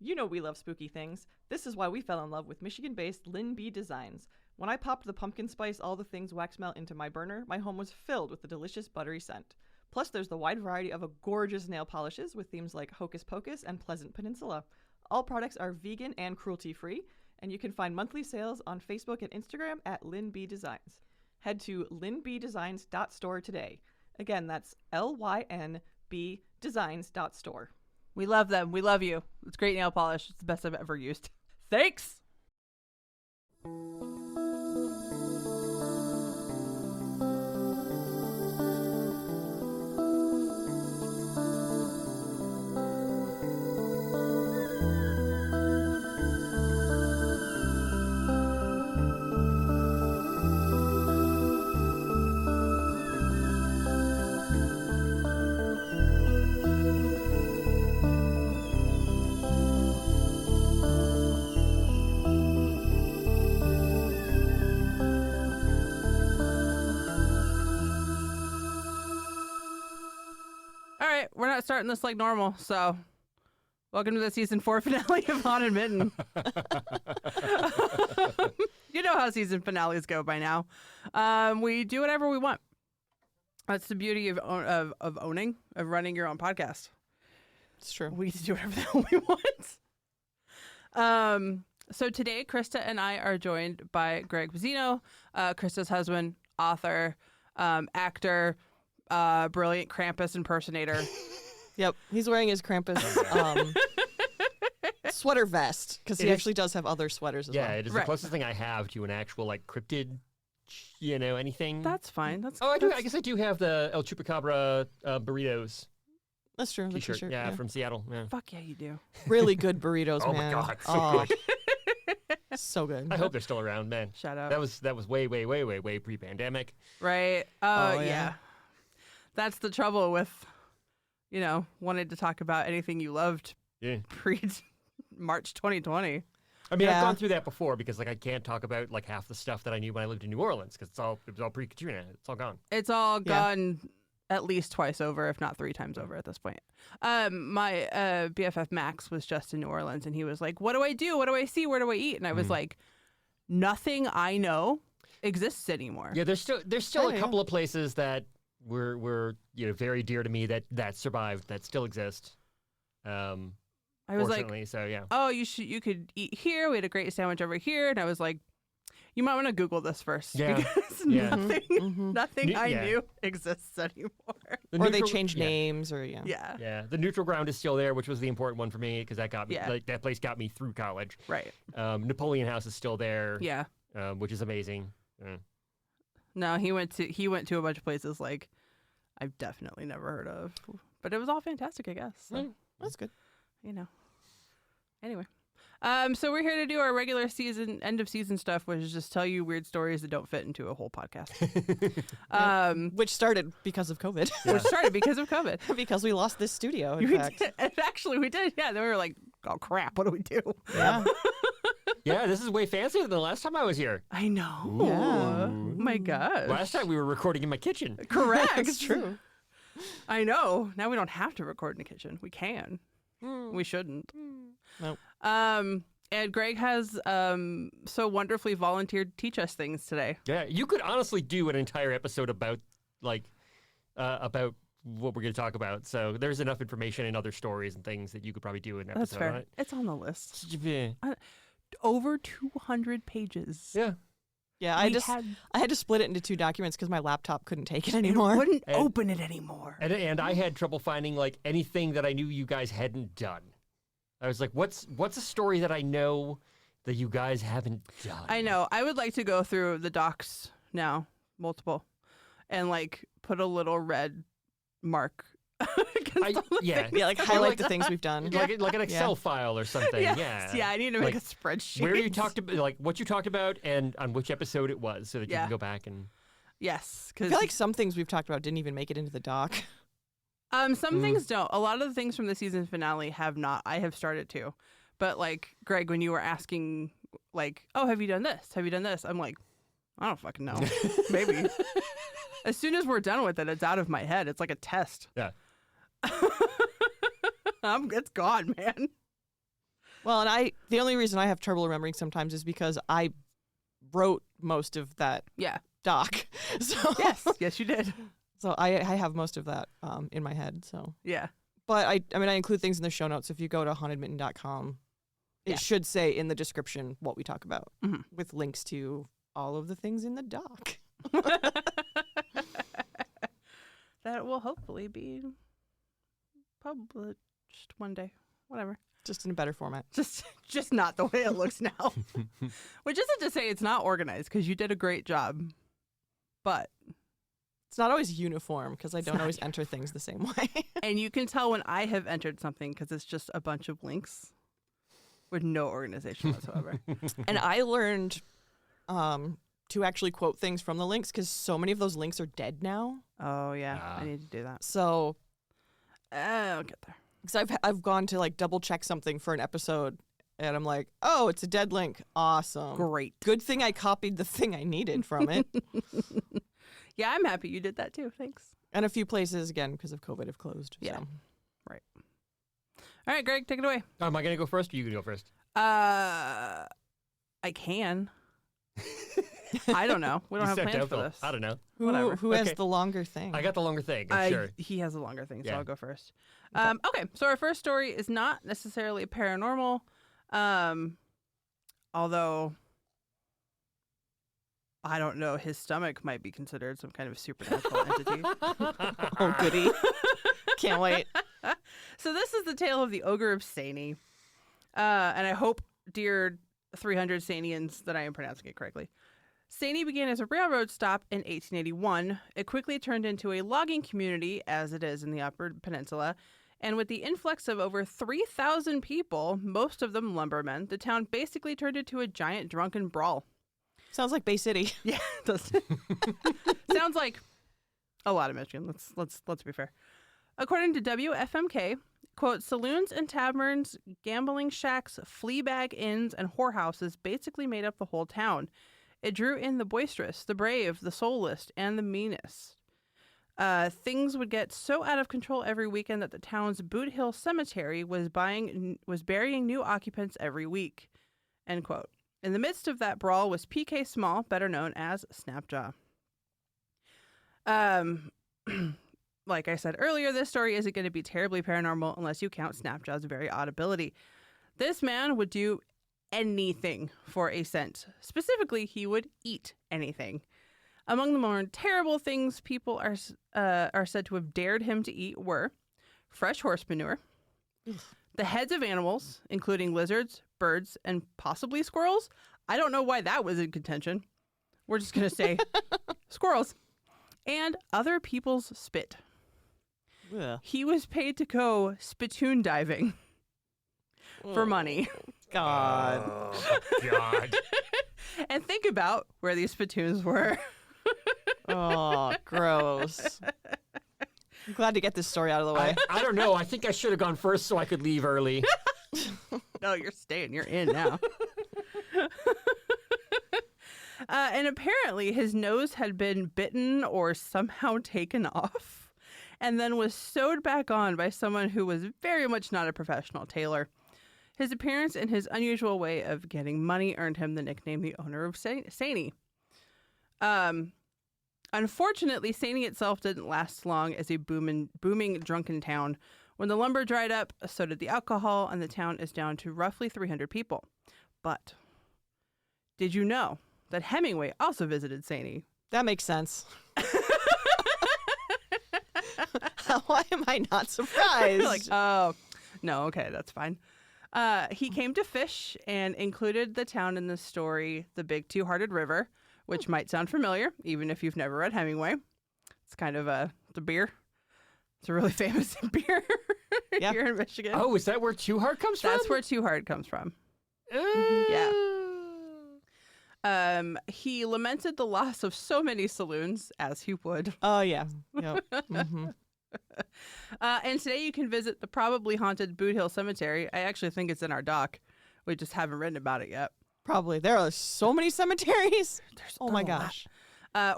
You know we love spooky things. This is why we fell in love with Michigan-based Lynn B Designs. When I popped the pumpkin spice all the things wax melt into my burner, my home was filled with the delicious buttery scent. Plus, there's the wide variety of gorgeous nail polishes with themes like Hocus Pocus and Pleasant Peninsula. All products are vegan and cruelty-free, and you can find monthly sales on Facebook and Instagram at Lynn B Designs. Head to lynnbdesigns.store today. Again, that's LYNB designs.store. We love them. We love you. It's great nail polish. It's the best I've ever used. Thanks. We're not starting this like normal, so welcome to the season 4 finale of Haunted Mitten. You know how season finales go by now. We do whatever we want. That's the beauty of running your own podcast. It's true. We get to do whatever the hell we want. So today, Krista and I are joined by Greg Pizzino, Krista's husband, author, actor, brilliant Krampus impersonator. Yep, he's wearing his Krampus sweater vest because he actually does have other sweaters as well. Yeah, it is the closest thing I have to an actual like cryptid, anything. That's fine. I do. I guess I do have the El Chupacabra burritos. That's true. T-shirt, the t-shirt, yeah, from Seattle. Yeah. Fuck yeah, you do. Really good burritos, oh man. my god, so good. So good. I hope they're still around, man. Shout out. That was way pre-pandemic. Right. Yeah. That's the trouble with, wanting to talk about anything you loved pre-March 2020. I mean, I've gone through that before because I can't talk about like half the stuff that I knew when I lived in New Orleans because it was all pre-Katrina. It's all gone. It's all gone at least twice over, if not 3 times over at this point. My BFF Max was just in New Orleans, and he was like, "What do I do? What do I see? Where do I eat?" And I was like, "Nothing I know exists anymore." Yeah, there's still a couple of places that were very dear to me that survived, that still exist. I was like, so yeah. Oh, you could eat here. We had a great sandwich over here, and I was like, you might want to Google this first because nothing I knew exists anymore. Or they changed names, or yeah. The neutral ground is still there, which was the important one for me because that got me that place got me through college. Right. Napoleon House is still there. Yeah. Which is amazing. No, he went to a bunch of places like I've definitely never heard of, but it was all fantastic, I guess. So, that's good. Anyway, so we're here to do our regular season, end of season stuff, which is just tell you weird stories that don't fit into a whole podcast. Which started because of COVID. Because we lost this studio, in fact. Actually, we did. Yeah, then we were like, oh crap, what do we do? Yeah. Yeah, this is way fancier than the last time I was here. I know. Ooh. Yeah. Oh my gosh. Last time we were recording in my kitchen. Correct. It's true. I know. Now we don't have to record in the kitchen. We can. We shouldn't. Nope. And Greg has so wonderfully volunteered to teach us things today. Yeah, you could honestly do an entire episode about about what we're going to talk about. So there's enough information and other stories and things that you could probably do in an episode. That's fair. Right? It's on the list. Over 200 pages. Yeah. Yeah, I had to split it into 2 documents because my laptop couldn't take it anymore. It wouldn't open it anymore. And I had trouble finding like anything that I knew you guys hadn't done. I was like, what's a story that I know that you guys haven't done? I know. I would like to go through the docs now, multiple, and like put a little red mark. Like highlight the things we've done, like an Excel file or something. Yes. Yeah, I need to make a spreadsheet where you talked about, like what you talked about, and on which episode it was, so that you can go back and. Yes, because I feel like some things we've talked about didn't even make it into the doc. Some things don't. A lot of the things from the season finale have not. I have started to, but like Greg, when you were asking, like, oh, have you done this? Have you done this? I'm like, I don't fucking know. Maybe. As soon as we're done with it, it's out of my head. It's like a test. Yeah. It's gone, man. Well, and the only reason I have trouble remembering sometimes is because I wrote most of that Yeah. doc. So Yes, you did. So I have most of that in my head. So, Yeah. but I mean, I include things in the show notes. If you go to hauntedmitten.com, it Yeah. should say in the description what we talk about Mhm. with links to all of the things in the doc. That will hopefully be published one day. Whatever. Just in a better format. Just not the way it looks now. Which isn't to say it's not organized, because you did a great job. But It's not always uniform because I don't always enter things the same way. and you can tell when I have entered something because it's just a bunch of links with no organization whatsoever. And I learned to actually quote things from the links because so many of those links are dead now. Oh yeah, Ah. I need to do that. So, I'll get there. because I've gone to like double check something for an episode, and I'm like, oh, it's a dead link. Awesome. Great. Good thing I copied the thing I needed from it. Yeah, I'm happy you did that too. Thanks. And a few places, again, because of COVID, have closed. Yeah. So. All right, Greg, take it away. Am I going to go first or you going to go first? I can. I don't know. We don't You have sound plans for doubtful. this. I don't know. Whatever. Who has Okay. the longer thing? I got the longer thing, I'm sure. He has a longer thing, so Yeah. I'll go first. Okay. Okay, so our first story is not necessarily paranormal, although I don't know, his stomach might be considered some kind of supernatural entity. Oh, goody. Can't wait. So this is the tale of the Ogre of Saney. And I hope, dear 300 Sanians, that I am pronouncing it correctly. Saney began as a railroad stop in 1881. It quickly turned into a logging community, as it is in the Upper Peninsula. And with the influx of over 3,000 people, most of them lumbermen, the town basically turned into a giant drunken brawl. Sounds like Bay City. Yeah, it does. Sounds like a lot of Michigan. Let's be fair. According to WFMK, quote, saloons and taverns, gambling shacks, flea bag inns, and whorehouses basically made up the whole town. It drew in the boisterous, the brave, the soulless, and the meanest. Things would get so out of control every weekend that the town's Boot Hill Cemetery was burying new occupants every week. End quote. In the midst of that brawl was P.K. Small, better known as Snapjaw. Like I said earlier, this story isn't going to be terribly paranormal unless you count Snapjaw's very odd ability. This man would do anything for a cent. Specifically, he would eat anything. Among the more terrible things people are said to have dared him to eat were fresh horse manure, the heads of animals, including lizards, birds, and possibly squirrels. I don't know why that was in contention. We're just going to say squirrels. And other people's spit. Ugh. He was paid to go spittoon diving for money. God. Oh, God. And think about where these spittoons were. Oh, gross. I'm glad to get this story out of the way. I don't know. I think I should have gone first so I could leave early. No, you're staying. You're in now. And apparently his nose had been bitten or somehow taken off and then was sewed back on by someone who was very much not a professional tailor. His appearance and his unusual way of getting money earned him the nickname the owner of Saney. Unfortunately, Saney itself didn't last long as a booming drunken town. When the lumber dried up, so did the alcohol, and the town is down to roughly 300 people. But did you know that Hemingway also visited Saney? That makes sense. Why am I not surprised? Like, oh, no, okay, that's fine. He came to fish and included the town in the story, the Big Two-Hearted River, which might sound familiar, even if you've never read Hemingway. It's kind of the beer. It's a really famous beer Yeah. here in Michigan. Oh, is that where Two Heart comes from? That's where Two Heart comes from. Yeah. He lamented the loss of so many saloons, as he would. Oh, yeah. Yep. Mm-hmm. And today you can visit the probably haunted Boot Hill Cemetery. I actually think it's in our doc. We just haven't written about it yet. Probably. There are so many cemeteries. There's Oh, my a lot. gosh.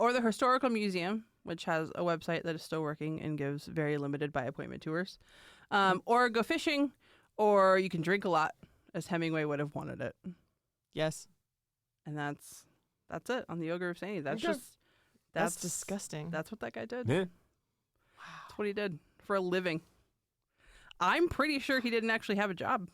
Or the Historical Museum, which has a website that is still working and gives very limited by appointment tours. Or go fishing, or you can drink a lot as Hemingway would have wanted it. Yes. And that's it on the Ogre of Sanity. That's Okay. just That's disgusting. That's what that guy did. Yeah. That's what he did for a living. I'm pretty sure he didn't actually have a job.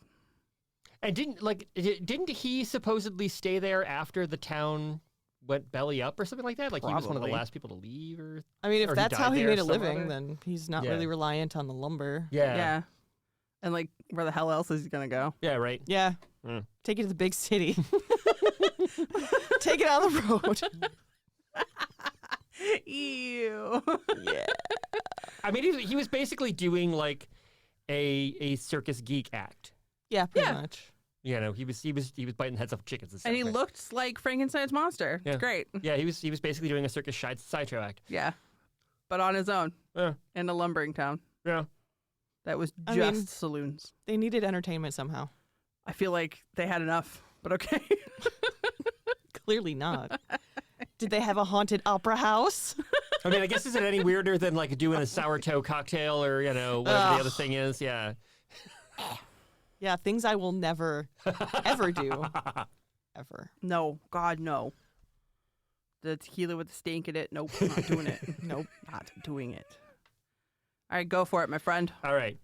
And didn't he supposedly stay there after the town went belly up or something like that? Like he was one of the Probably. last people to leave, or I mean, if or he that's how died he there made a some living, other- then he's not Yeah. really reliant on the lumber. yeah, And like, where the hell else is he gonna go? yeah, right. Yeah. Mm. Take it to the big city. Take it on the road. Ew. Yeah. I mean, he was basically doing like a circus geek act. Yeah, pretty Yeah. much. You know, he was biting the heads off chickens and stuff. And he right? looked like Frankenstein's monster. Yeah. It's great. Yeah, he was basically doing a circus sideshow act. Yeah. But on his own Yeah, in a lumbering town yeah. that was I just mean- saloons. They needed entertainment somehow. I feel like they had enough, but okay. Clearly not. Did they have a haunted opera house? I mean, I guess is it any weirder than like doing a sourdough cocktail or whatever the other Ugh. thing is? Yeah. Yeah, things I will never, ever do. Ever. No, God, no. The tequila with the stink in it. Nope, not doing it. Nope, not doing it. All right, go for it, my friend. All right.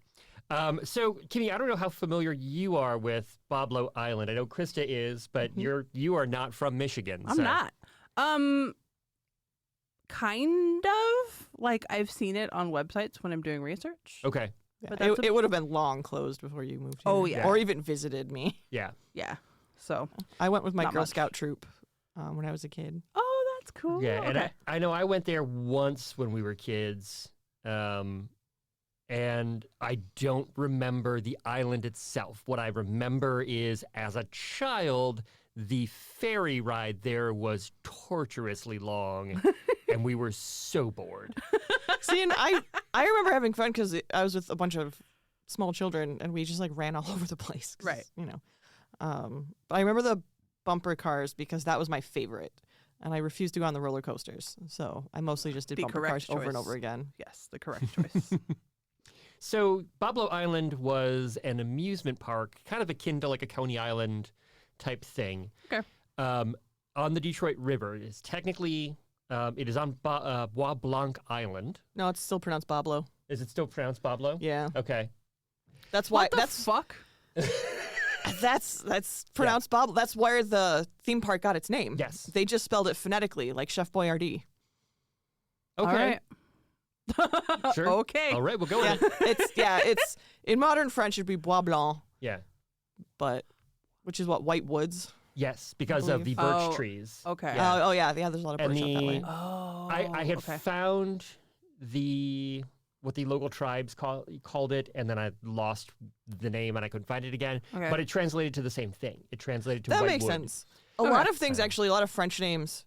So, Kimmy, I don't know how familiar you are with Boblo Island. I know Krista is, but you are not from Michigan. I'm so- not. Kind of. Like, I've seen it on websites when I'm doing research. Okay. Yeah, But that's it would have been long closed before you moved here. Oh, yeah. Or even visited me. Yeah. Yeah. So, I went with my Not Girl much. Scout troop when I was a kid. oh, that's cool. Yeah. And Okay. I know I went there once when we were kids. And I don't remember the island itself. What I remember is as a child, the ferry ride there was torturously long, and we were so bored. See, and I remember having fun because I was with a bunch of small children and we just like ran all over the place. 'Cause, Right. You know. But I remember the bumper cars because that was my favorite. And I refused to go on the roller coasters. So I mostly just did The bumper correct cars over and choice. over again. Yes, the correct choice. So Boblo Island was an amusement park, kind of akin to like a Coney Island type thing. Okay. On the Detroit River. It's technically, it is on Bois Blanc Island. No, it's still pronounced Boblo. Is it still pronounced Boblo? Yeah. Okay. That's why What the that's fuck? that's pronounced Boblo. That's where the theme park got its name. Yes. They just spelled it phonetically, like Chef Boyardee. Okay. All right. Sure. Okay. All right, we'll go Yeah. with it. It's in modern French it'd be Bois Blanc, Yeah. but which is what, white woods? Yes, because of the believe. birch Oh, trees. Okay. Yeah. Oh yeah, there's a lot of And birch up that the- way. Oh. I had okay. found what the local tribes called it, and then I lost the name and I couldn't find it again. Okay. But it translated to the same thing. It translated to That white makes wood. sense. A Okay. lot of things, So- actually, a lot of French names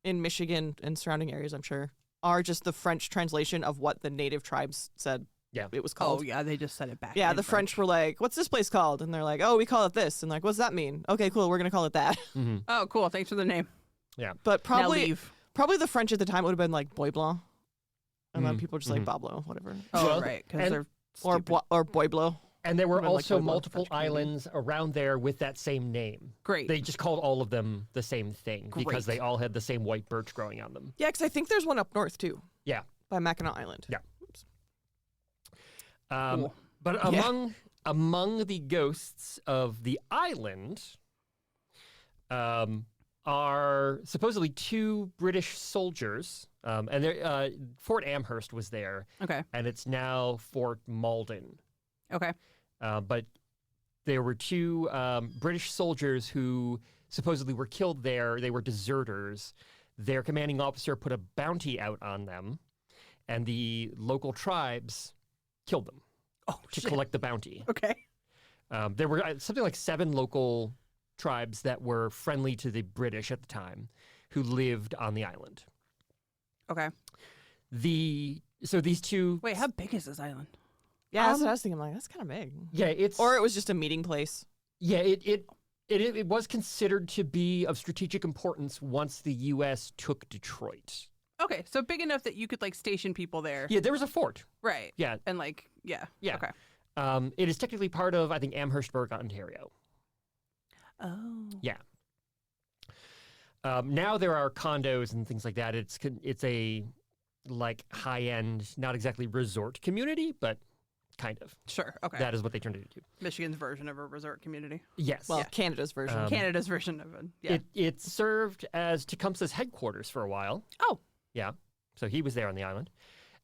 in Michigan and surrounding areas, I'm sure, are just the French translation of what the native tribes said Yeah. it was Oh called. yeah, they just said it back. Yeah, in the French were like, what's this place called? And they're like, oh, we call it this. And like, what's that mean? Okay, cool, we're going to call it that. hmm Oh, cool. Thanks for the name. But Now probably leave. probably the French at the time would have been like Bois Blanc. And then Mhm, people just like Boblo, whatever. Oh, Well, right. Because and- they're Or stupid. or Boiblo. And there were Remember, like, also Pueblo, multiple French Canadian. islands around there with that same name. Great. They just called all of them the same thing because Great. they all had the same white birch growing on them. Yeah, because I think there's one up north too. Yeah. By Mackinac Island. Yeah. Oops. Cool. But Yeah. among the ghosts of the island are supposedly two British soldiers. And Fort Amherst was there, Okay. and it's now Fort Malden. Okay. But there were two British soldiers who supposedly were killed there. They were deserters. Their commanding officer put a bounty out on them, and the local tribes killed them Oh to shit. collect the bounty. Okay. There were something like 7 local tribes that were friendly to the British at the time who lived on the island. Okay. So these two... Wait, how big is this island? Yeah, that's what I was thinking. I'm like, that's kind of big. Yeah, it's... Or it was just a meeting place. Yeah, it was considered to be of strategic importance once the U.S. took Detroit. Okay, so big enough that you could like station people there. Yeah, there was a fort. Right. Yeah, And like, yeah. yeah. Okay. It is technically part of, I think, Amherstburg, Ontario. Oh. Yeah. Now there are condos and things like that. It's a like high-end, not exactly resort community, but kind of. Sure. Okay. That is what they turned it into. Michigan's version of a resort community. Yes. Well, Canada's version. Canada's version of it. Yeah. It served as Tecumseh's headquarters for a while. Oh. Yeah. So he was there on the island.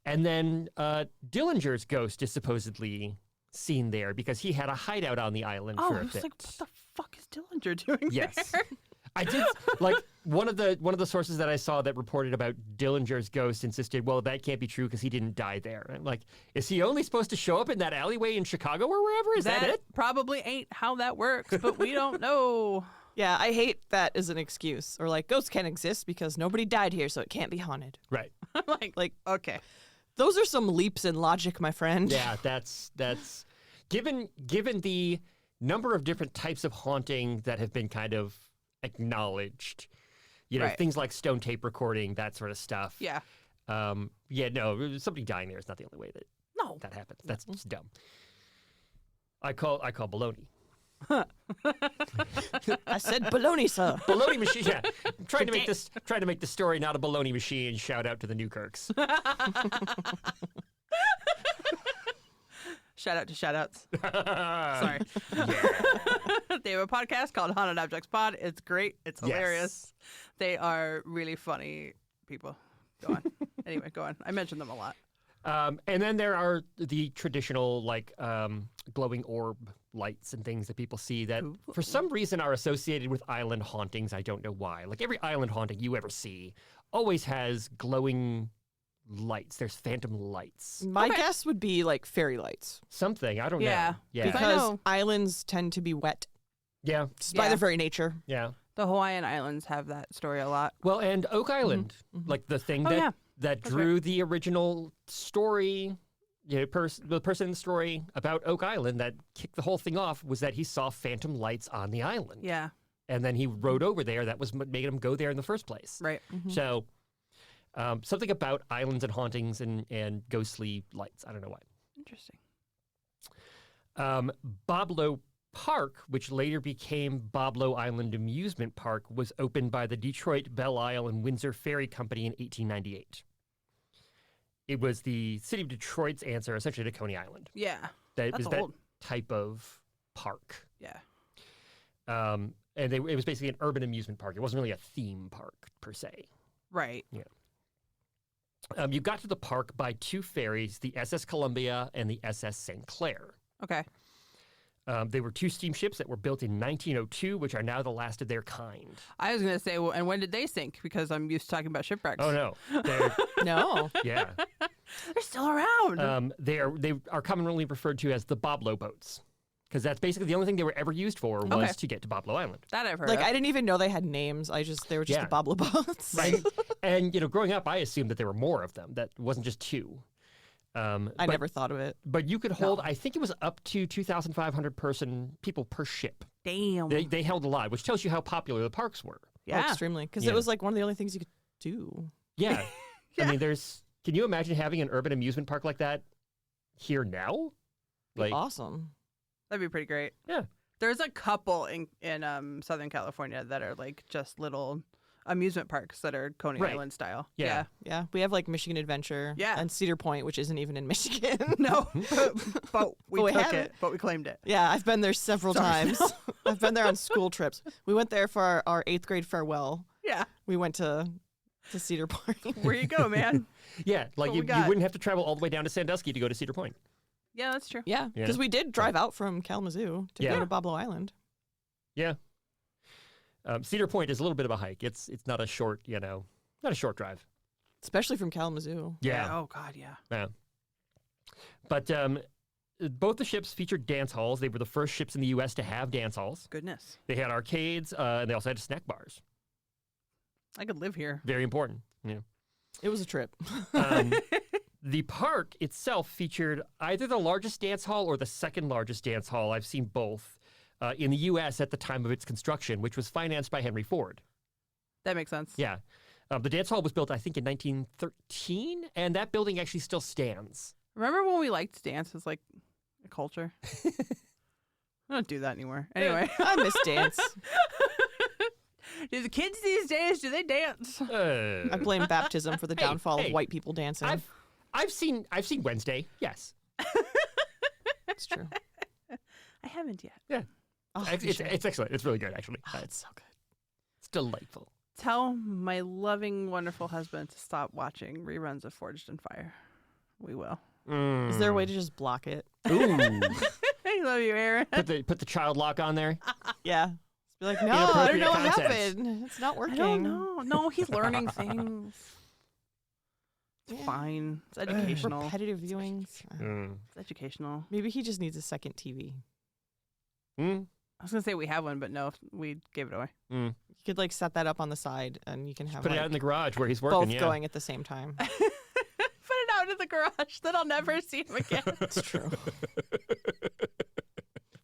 And then Dillinger's ghost is supposedly seen there because he had a hideout on the island for a I was bit. like, what the fuck is Dillinger doing Yes. there? I did like one of the sources that I saw that reported about Dillinger's ghost insisted, well, that can't be true because he didn't die there. I'm like, is he only supposed to show up in that alleyway in Chicago or wherever? Is that it? Probably ain't how that works, but we don't know. Yeah, I hate that as an excuse. Or like, ghosts can't exist because nobody died here, so it can't be haunted. Right. like, okay. Those are some leaps in logic, my friend. Yeah, that's given the number of different types of haunting that have been kind of acknowledged, Right. things like stone tape recording, that sort of stuff. Yeah. No, somebody dying there is not the only way that happens. That's just dumb. I call baloney. I said baloney, sir. Baloney machine. Yeah, I'm trying to make this story not a baloney machine. Shout out to the Newkirks. Shout out to shout outs. Sorry. Yeah. They have a podcast called Haunted Objects Pod. It's great. It's hilarious. Yes. They are really funny people. Go on. Anyway, go on. I mention them a lot. And then there are the traditional glowing orb lights and things that people see that for some reason are associated with island hauntings. I don't know why. Like every island haunting you ever see always has glowing lights. There's phantom lights. My guess would be like fairy lights. Something. I don't Yeah. know. Yeah. Because I Because know. islands tend to be wet Yeah. just by Yeah. their very nature. Yeah. The Hawaiian Islands have that story a lot. Well, and Oak Island, like the thing Oh, that yeah. that That's drew the original story, the person in the story about Oak Island that kicked the whole thing off was that he saw phantom lights on the island. Yeah. And then he rode over there. That was what made him go there in the first place. Right. So something about islands and hauntings and ghostly lights. I don't know why. Interesting. Boblo Park, which later became Boblo Island Amusement Park, was opened by the Detroit, Belle Isle, and Windsor Ferry Company in 1898. It was the city of Detroit's answer, essentially, to Coney Island. Yeah. That That's was that old. type of park. Yeah. And it was basically an urban amusement park. It wasn't really a theme park, per se. Right. You got to the park by two ferries, the SS Columbia and the SS St. Clair. Okay. They were two steamships that were built in 1902, which are now the last of their kind. I was going to say, well, and when did they sink? Because I'm used to talking about shipwrecks. Oh, no. They're, No. yeah. They're still around. They are commonly referred to as the Boblo boats, because that's basically the only thing they were ever used for was Okay. to get to Boblo Island. That I've heard Like of. I didn't even know they had names. They were just Yeah. the Boblo boats. Right. And, growing up, I assumed that there were more of them. That wasn't just two. I never thought of it. But you could hold, I think it was up to 2,500 people per ship. Damn. They held a lot, which tells you how popular the parks were. Oh, extremely. Because Yeah. it was like one of the only things you could do. Yeah. Yeah. I mean, can you imagine having an urban amusement park like that here now? Like, Awesome. That'd be pretty great. Yeah. There's a couple in Southern California that are like just little amusement parks that are Coney Right. Island style. Yeah. Yeah. We have like Michigan Adventure. Yeah. And Cedar Point, which isn't even in Michigan. No, but we we took have it, it. but we claimed it. Yeah, I've been there several Sorry. times. I've been there on school trips. We went there for our 8th grade farewell. Yeah. We went to Cedar Point. Where you go, man? Yeah, like what you we got. wouldn't have to travel all the way down to Sandusky to go to Cedar Point. Yeah, that's true. Yeah, Yeah. because we did drive out from Kalamazoo to Yeah. go to Boblo Island. Yeah. Cedar Point is a little bit of a hike. It's not a short, not a short drive. Especially from Kalamazoo. Yeah. Oh God, yeah. Yeah. But both the ships featured dance halls. They were the first ships in the U.S. to have dance halls. Goodness, They had arcades, and they also had snack bars. I could live here. Very important. Yeah. It was a trip. The park itself featured either the largest dance hall or the second largest dance hall. I've seen both in the U.S. at the time of its construction, which was financed by Henry Ford. That makes sense. Yeah. The dance hall was built, I think, in 1913, and that building actually still stands. Remember when we liked dance as like a culture? I don't do that anymore. Anyway. I miss dance. Do the kids these days, do they dance? I blame baptism for the downfall of white people dancing. I've seen Wednesday. Yes, It's true. I haven't yet. yeah, Oh, it's excellent. It's really good, actually. oh, it's so good. It's delightful. Tell my loving, wonderful husband to stop watching reruns of Forged in Fire. We will. Is there a way to just block it? Ooh. I love you, Aaron. Put the child lock on there. Yeah. Just be like, no, I don't know what Inappropriate happened. It's not I working. don't know. No, he's learning things. It's fine. It's educational. Repetitive viewings. It's educational. Maybe he just needs a second TV. I was going to say we have one, but no, we gave it away. You could like set that up on the side and you can have Put it like, out in the garage where he's working. both going at the same time. Put it out in the garage. Then I'll never see him again. It's true.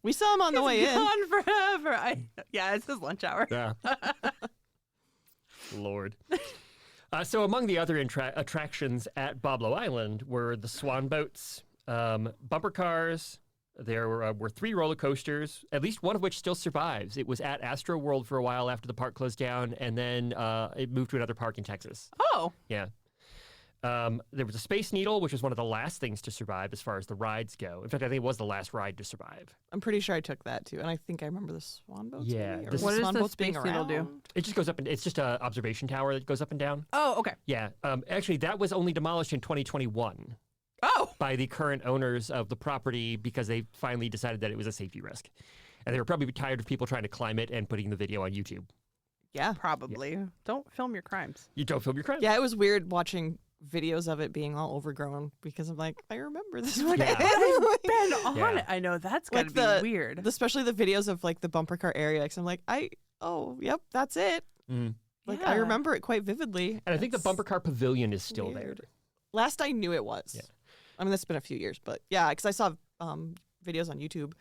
We saw him on the way in. Gone forever. Yeah, it's his lunch hour. Yeah. Lord. So among the other attractions at Boblo Island were the swan boats, bumper cars. There were 3 roller coasters, at least one of which still survives. It was at Astro World for a while after the park closed down, and then it moved to another park in Texas. Oh. Yeah. There was a Space Needle, which was one of the last things to survive as far as the rides go. In fact, I think it was the last ride to survive. I'm pretty sure I took that too, and I think I remember the swan boats. Yeah, maybe? Or this- What does swan the boats being Space Needle do? around? It just goes up, and it's just an observation tower that goes up and down. Oh, okay. Yeah. Actually, that was only demolished in 2021 Oh. by the current owners of the property because they finally decided that it was a safety risk. And they were probably tired of people trying to climb it and putting the video on YouTube. Yeah. Probably. Don't film your crimes. You don't film your crime. Yeah, it was weird watching videos of it being all overgrown because I'm like, I remember this. Like, Yeah. I've been on Yeah. it. I know that's got to Like be weird. Especially the videos of like the bumper car area. Because I'm like, yep, that's it. Mm. Like Yeah. I remember it quite vividly. And I think the It's bumper car pavilion is still weird. there. Last I knew it was. Yeah. I mean, that's been a few years, but yeah, because I saw videos on YouTube,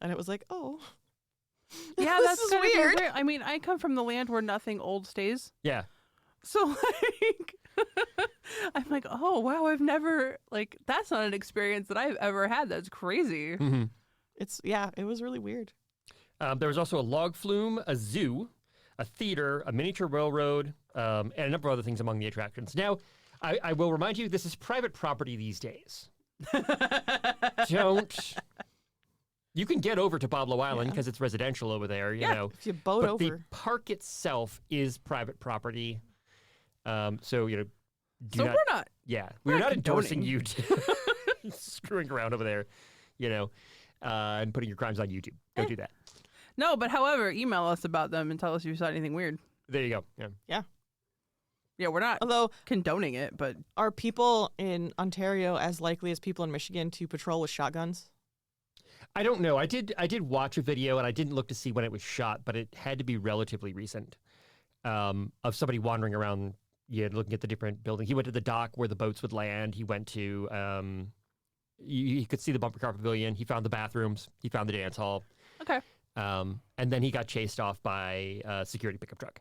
and it was like, oh, Yeah, this that's is gotta be weird. I mean, I come from the land where nothing old stays. Yeah. So like I'm like, oh wow, I've never that's not an experience that I've ever had. That's crazy. Mm-hmm. It was really weird. There was also a log flume, a zoo, a theater, a miniature railroad, and a number of other things among the attractions. Now, I will remind you, this is private property these days. Don't. You can get over to Boblo Island because it's residential over there, you know. If you boat But over, the park itself is private property. So, you know, So we're not. Yeah, we're we're not not endorsing condoning. you to screwing around over there, you know, and putting your crimes on YouTube. Don't do that. No, but however, email us about them and tell us if you saw anything weird. There you go. Yeah. Yeah, we're not although condoning it, but are people in Ontario as likely as people in Michigan to patrol with shotguns? I don't know. I did watch a video, and I didn't look to see when it was shot, but it had to be relatively recent, of somebody wandering around, looking at the different buildings. He went to the dock where the boats would land. He went to, he could see the bumper car pavilion. He found the bathrooms. He found the dance hall. okay. And then he got chased off by a security pickup truck.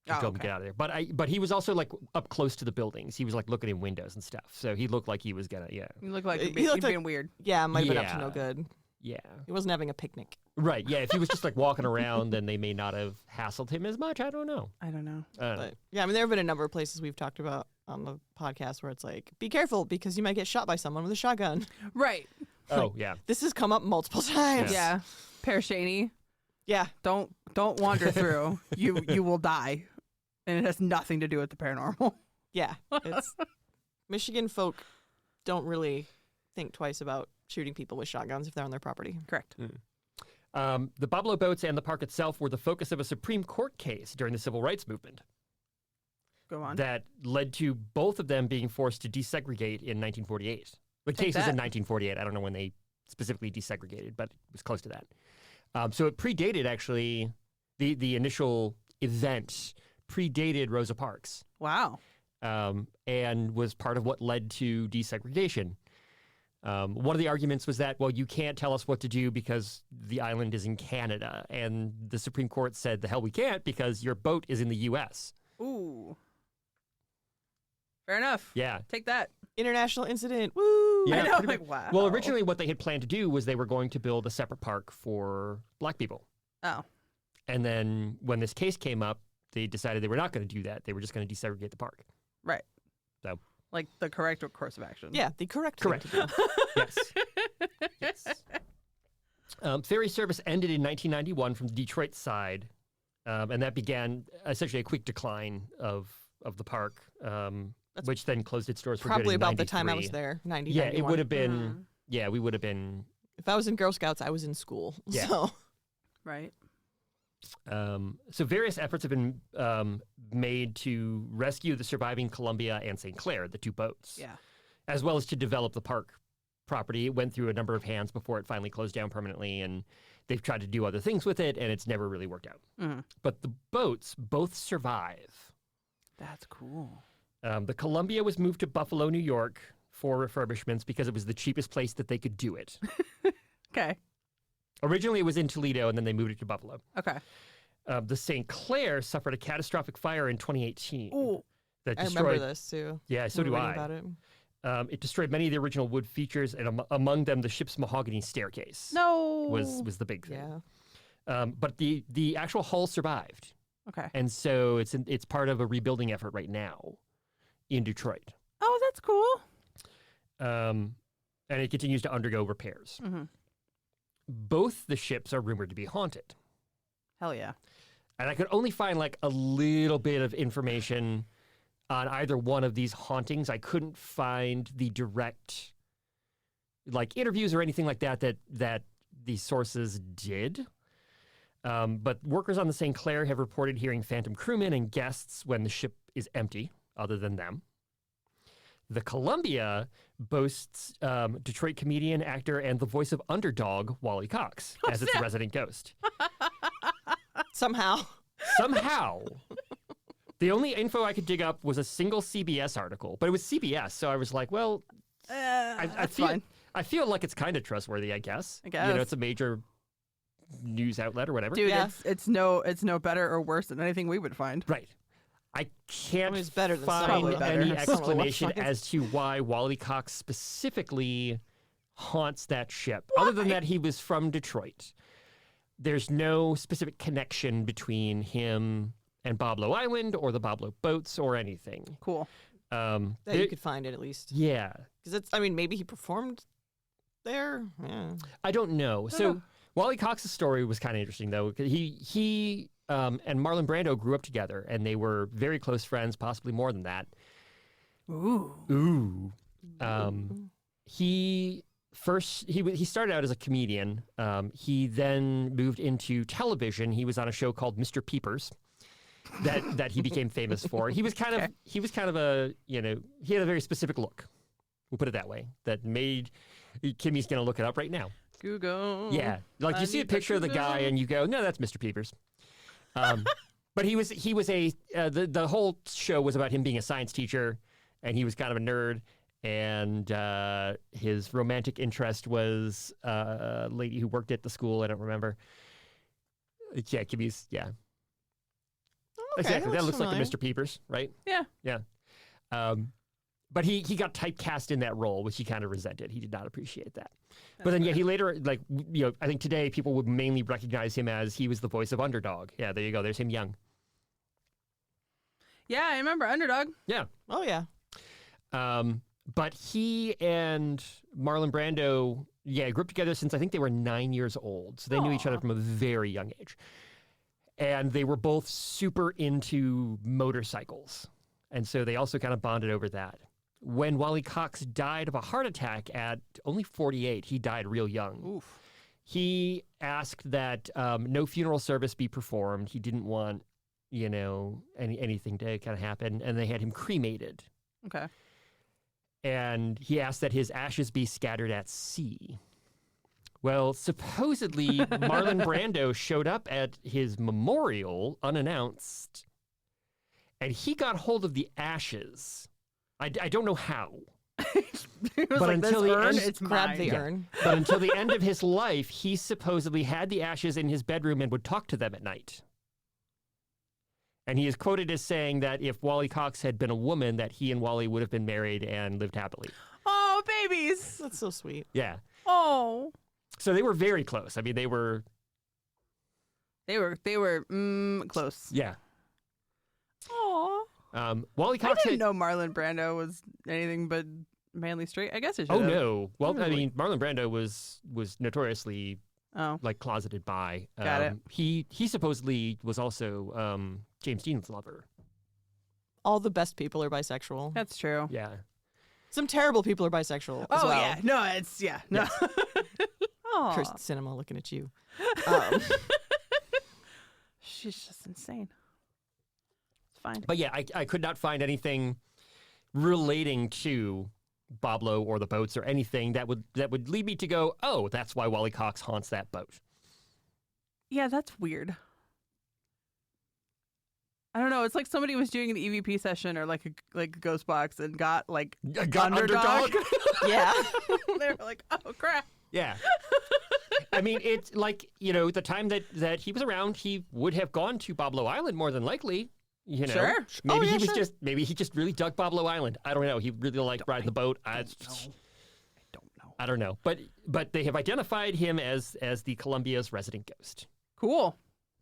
He Oh, told him to okay. get out of there. But he was also like up close to the buildings. He was like looking in windows and stuff. So he looked like he was gonna, You look like He you're, looked being weird. Yeah, might have been up to Yeah. no good. Yeah. He wasn't having a picnic. Right. Yeah. If he was just like walking around, then they may not have hassled him as much. I don't know. I don't know. But yeah, I mean, there have been a number of places we've talked about on the podcast where it's like, be careful because you might get shot by someone with a shotgun. Right. Oh, yeah. This has come up multiple times. Yeah. Parashaney, Yeah. don't wander through. You will die. And it has nothing to do with the paranormal. Yeah. It's Michigan folk don't really think twice about shooting people with shotguns if they're on their property. Correct. The Boblo boats and the park itself were the focus of a Supreme Court case during the Civil Rights Movement Go on. that led to both of them being forced to desegregate in 1948. The Take case is in that. 1948. I don't know when they specifically desegregated, but it was close to that. So it predated, actually, the initial event predated Rosa Parks. Wow. And was part of what led to desegregation. One of the arguments was that, well, you can't tell us what to do because the island is in Canada. And the Supreme Court said, the hell we can't because your boat is in the U.S. Ooh. Fair enough. Yeah. Take that. International incident. Woo! Yeah, I know. pretty Like, wow. Well, originally what they had planned to do was they were going to build a separate park for black people. Oh. And then when this case came up, they decided they were not going to do that. They were just going to desegregate the park. Right. So. Like the correct course of action. Yeah, the correct thing to do. Yes. Yes. Ferry service ended in 1991 from the Detroit side, and that began essentially a quick decline of the park, which then closed its doors for good Probably in about the time I 93. was there, 90, Yeah, it 91. would have been. Yeah, we would have been. If I was in Girl Scouts, I was in school. Yeah. So. Right. So various efforts have been made to rescue the surviving Columbia and St. Clair, the two boats, Yeah. as well as to develop the park property. It went through a number of hands before it finally closed down permanently, and they've tried to do other things with it, and it's never really worked out. Mhm. But the boats both survive. That's cool. The Columbia was moved to Buffalo, New York for refurbishments because it was the cheapest place that they could do it. Okay. Originally, it was in Toledo, and then they moved it to Buffalo. Okay. The St. Clair suffered a catastrophic fire in 2018. Ooh. That I destroyed, remember this too. Yeah, so do I. About it. It destroyed many of the original wood features, and among them, the ship's mahogany staircase No. was the big thing. Yeah. But the actual hull survived, Okay. and so it's part of a rebuilding effort right now in Detroit, Oh, that's cool. and it continues to undergo repairs. Mm-hmm. Both the ships are rumored to be haunted, Hell yeah. and I could only find like a little bit of information on either one of these hauntings. I couldn't find the direct like interviews or anything like that these sources did. But workers on the St. Clair have reported hearing phantom crewmen and guests when the ship is empty, other than them. The Columbia boasts Detroit comedian, actor, and the voice of Underdog, Wally Cox, as its resident ghost. Somehow. Somehow. The only info I could dig up was a single CBS article, but it was CBS, so I was like, well, I That's feel fine. I feel like it's kind of trustworthy, I guess. I guess. You know, it's a major news outlet or whatever. Dude, Yeah. it's no better or worse than anything we would find. Right. I can't It's better than some. Probably find better. any Some of the explanation websites. as to why Wally Cox specifically haunts that ship. Other than that, he was from Detroit. There's no specific connection between him and Boblo Island or the Boblo boats or anything. Cool. That there- you could find it at least. yeah. Because it's, I mean, maybe he performed there. Yeah. I don't know. So Wally Cox's story was kind of interesting, though. 'Cause he and Marlon Brando grew up together, and they were very close friends, possibly more than that. Ooh. Ooh. He started out as a comedian. He then moved into television. He was on a show called Mr. Peepers that he became famous for. He was kind of a, you know, he had a very specific look. We'll put it that way. That made Kimmy's gonna look it up right now. Google. Yeah, like you see a picture of the guy and you go, no, that's Mr. Peepers. But he was the whole show was about him being a science teacher, and he was kind of a nerd, and his romantic interest was a lady who worked at the school. I don't remember. Yeah, Kimmy's, yeah. Okay, Exactly, that looks familiar. like a Mr. Peepers, right? Yeah. Yeah. But he got typecast in that role, which he kind of resented. He did not appreciate that. But then, yeah, he later, like, you know, I think today people would mainly recognize him as he was the voice of Underdog. Yeah, there you go. There's him young. Yeah, I remember Underdog. Yeah. Oh, yeah. But he and Marlon Brando, yeah, grew up together since I think they were 9 years old. So they knew each other from a very young age. And they were both super into motorcycles. And so they also kind of bonded over that. When Wally Cox died of a heart attack at only 48, he died real young. Oof. He asked that no funeral service be performed. He didn't want, you know, anything to kind of happen. And they had him cremated. Okay. And he asked that his ashes be scattered at sea. Well, supposedly Marlon Brando showed up at his memorial unannounced, and he got hold of the ashes. I don't know how. It was But like, until this the urn, end- it's Grab mine. the urn. But until the end of his life, he supposedly had the ashes in his bedroom and would talk to them at night. And he is quoted as saying that if Wally Cox had been a woman, that he and Wally would have been married and lived happily. Oh, babies. That's so sweet. Yeah. Oh. So they were very close. I mean, they were... They were close. Yeah. Aw. Wally I Cox didn't know Marlon Brando was anything but manly straight. I guess I should Oh, have. no. Well, I Really? mean, Marlon Brando was notoriously, Oh. like, closeted bi. Got it. He supposedly was also James Dean's lover. All the best people are bisexual. That's true. Yeah. Some terrible people are bisexual as Oh, well. yeah. No, it's, yeah. No. Aw. Kirsten Cinema looking at you. She's just insane. It's fine. But yeah, I could not find anything relating to Boblo or the boats or anything that would lead me to go, oh, that's why Wally Cox haunts that boat. Yeah, that's weird. I don't know. It's like somebody was doing an EVP session or like a ghost box and got like Got underdog? Yeah. They were like, oh crap. Yeah. I mean, it's like, the time that he was around, he would have gone to Boblo Island more than likely. Sure. Maybe yeah, he was sure. maybe he just really dug Boblo Island. I don't know. He really liked riding the boat. I don't know. don't know. But they have identified him as the Columbia's resident ghost. Cool.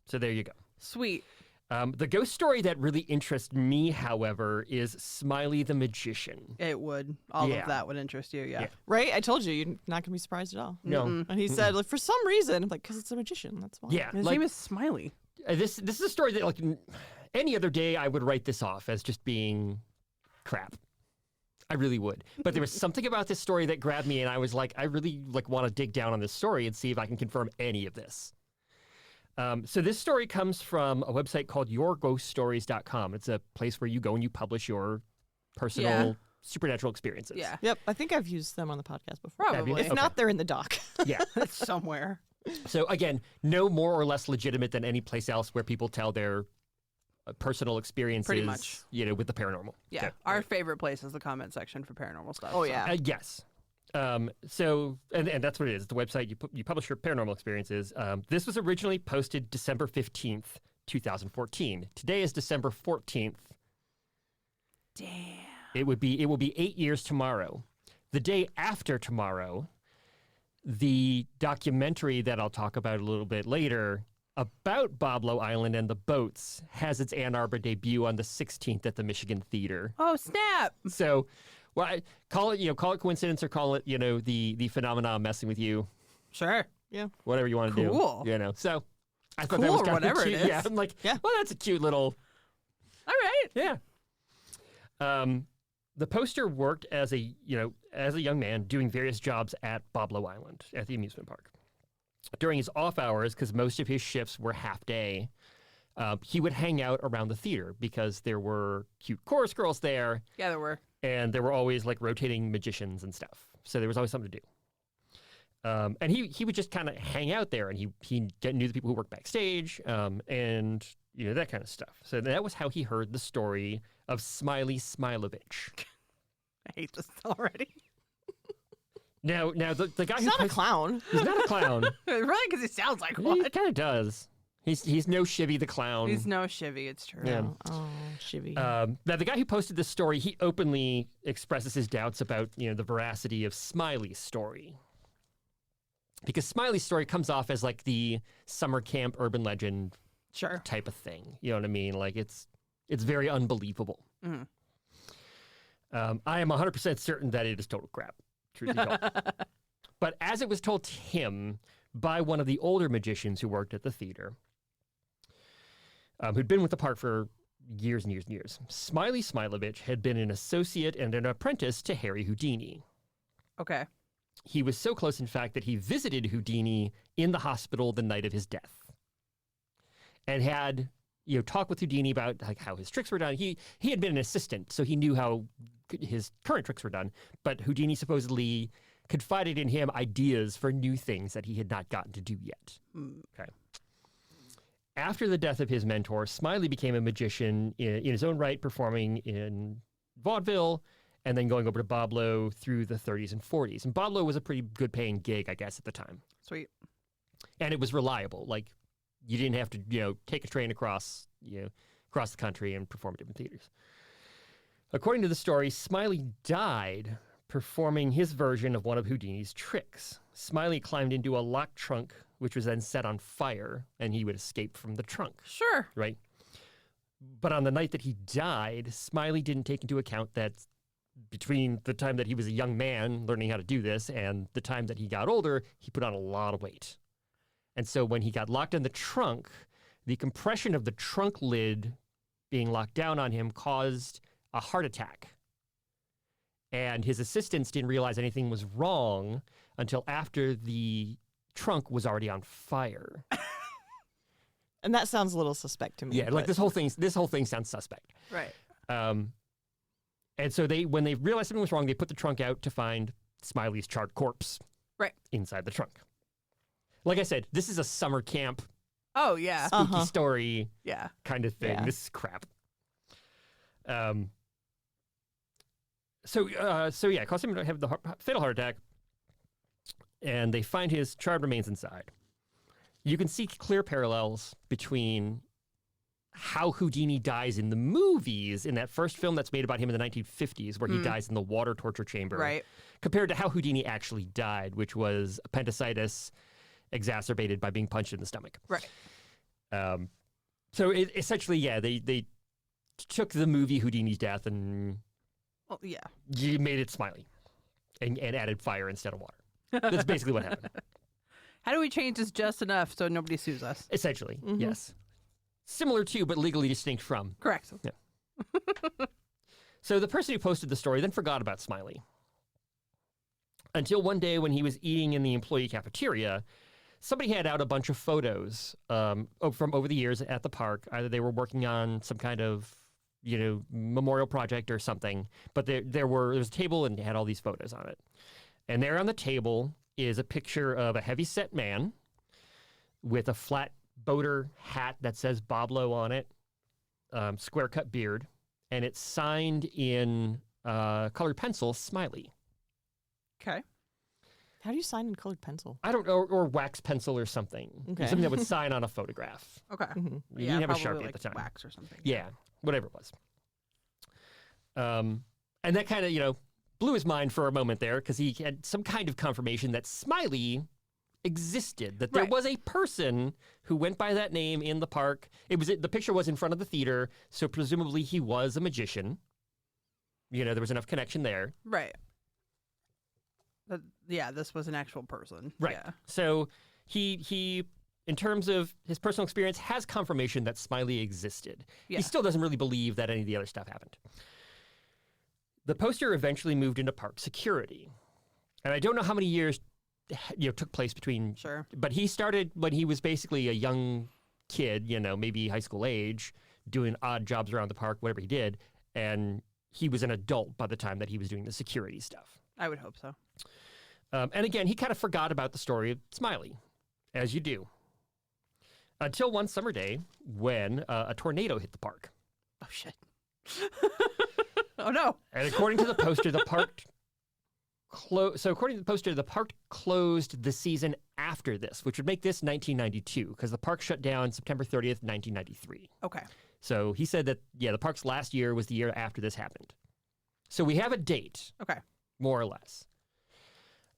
So there you go. Sweet. The ghost story that really interests me, however, is Smiley the Magician. It would. All Yeah. of that would interest you. Yeah. Yeah. Right? I told you, you're not going to be surprised at all. No. And he said, like, for some reason, I'm like, because it's a magician. That's why. Yeah. His like, name is Smiley. this is a story that, like, any other day I would write this off as just being crap. I really would. But there was something about this story that grabbed me, and I was like, I really want to dig down on this story and see if I can confirm any of this. So this story comes from a website called yourghoststories.com. It's a place where you go and you publish your personal supernatural experiences. Yeah. Yep. I think I've used them on the podcast before. Probably. If Okay. not, they're in the doc. Yeah. It's somewhere. So again, no more or less legitimate than any place else where people tell their personal experiences, Pretty much. with the paranormal. Yeah. Okay. Our favorite place is the comment section for paranormal stuff. Oh, so. yeah. Yes. So that's what it is. The website you publish your paranormal experiences. This was originally posted December 15th, 2014. Today is December 14th. Damn. It will be 8 years tomorrow. The day after tomorrow, the documentary that I'll talk about a little bit later about Boblo Island and the boats has its Ann Arbor debut on the 16th at the Michigan Theater. Oh, snap. So, call it coincidence or call it the phenomenon messing with you, Sure. whatever you want to Cool. do. So I thought that Cool, was or kind whatever of it cute. is. Yeah, I'm like, Yeah. well, that's a cute little All right. yeah. The poster worked as a young man doing various jobs at Boblo Island at the amusement park. During his off hours, because most of his shifts were half day, he would hang out around the theater because there were cute chorus girls there, Yeah, there were. and there were always like rotating magicians and stuff. So there was always something to do. And he would just kind of hang out there, and he knew the people who worked backstage, and that kind of stuff. So that was how he heard the story of Smiley Smilovich. I hate this already. Now the guy He's who not a clown. he's not a clown. Really? Because he sounds like He one. kind of does. He's no Shivy the clown. He's no Chivy. It's true. Yeah. Oh, Shivy. Now the guy who posted this story, he openly expresses his doubts about the veracity of Smiley's story. Because Smiley's story comes off as like the summer camp urban legend Sure. type of thing. You know what I mean? Like it's very unbelievable. Mhm. I am 100% certain that it is total crap, truth be told. But as it was told to him by one of the older magicians who worked at the theater, who'd been with the park for years and years and years, Smiley Smilovich had been an associate and an apprentice to Harry Houdini. Okay. He was so close, in fact, that he visited Houdini in the hospital the night of his death and had talked with Houdini about like how his tricks were done. He had been an assistant, so he knew how his current tricks were done, but Houdini supposedly confided in him ideas for new things that he had not gotten to do yet. Okay. After the death of his mentor, Smiley became a magician in his own right, performing in vaudeville and then going over to Boblo through the 30s and 40s. And Boblo was a pretty good paying gig, I guess, at the time. across the country and perform at different theaters. According to the story, Smiley died performing his version of one of Houdini's tricks. Smiley climbed into a locked trunk, which was then set on fire, and he would escape from the trunk, Sure. right? But on the night that he died, Smiley didn't take into account that between the time that he was a young man learning how to do this and the time that he got older, he put on a lot of weight. And so when he got locked in the trunk, the compression of the trunk lid being locked down on him caused a heart attack. And his assistants didn't realize anything was wrong until after the trunk was already on fire. And that sounds a little suspect to me. Yeah, like but- this whole thing sounds suspect. Right. And so when they realized something was wrong, they put the trunk out to find Smiley's charred corpse. Right. Inside the trunk. Like I said, this is a summer camp Oh, yeah. spooky story Yeah. kind of thing. Yeah. This is crap. So yeah, it caused him to have the fatal heart attack, and they find his charred remains inside. You can see clear parallels between how Houdini dies in the movies, in that first film that's made about him in the 1950s, where he dies in the water torture chamber, Right. compared to how Houdini actually died, which was appendicitis exacerbated by being punched in the stomach. Right. So essentially, yeah, they took the movie Houdini's death and Well, yeah. you made it Smiley and added fire instead of water. That's basically what happened. How do we change this just enough so nobody sues us? Essentially, yes. Similar to, but legally distinct from. Correct. So the person who posted the story then forgot about Smiley. Until one day when he was eating in the employee cafeteria, somebody had out a bunch of photos from over the years at the park. Either they were working on some kind of, memorial project or something, but there was a table and it had all these photos on it. And there on the table is a picture of a heavy-set man with a flat boater hat that says Boblo on it, square-cut beard, and it's signed in colored pencil, Smiley. Okay. How do you sign in colored pencil? I don't know, or wax pencil or something. Okay. Something that would sign on a photograph. Okay. You Yeah, didn't have a probably Sharpie like at the time. wax or something. Yeah, whatever it was. And that kind of, blew his mind for a moment there because he had some kind of confirmation that Smiley existed, that there Right. was a person who went by that name in the park. The picture was in front of the theater, so presumably he was a magician. There was enough connection there. Right. Yeah, this was an actual person. Right. Yeah. So he in terms of his personal experience, has confirmation that Smiley existed. Yeah. He still doesn't really believe that any of the other stuff happened. The poster eventually moved into park security. And I don't know how many years took place between. Sure. But he started when he was basically a young kid, maybe high school age, doing odd jobs around the park, whatever he did. And he was an adult by the time that he was doing the security stuff. I would hope so. And again, he kind of forgot about the story of Smiley, as you do. Until one summer day when a tornado hit the park. Oh, shit. Oh, no. And according to the poster, the park the park closed the season after this, which would make this 1992, because the park shut down September 30th, 1993. Okay. So he said that, the park's last year was the year after this happened. So we have a date, Okay. more or less.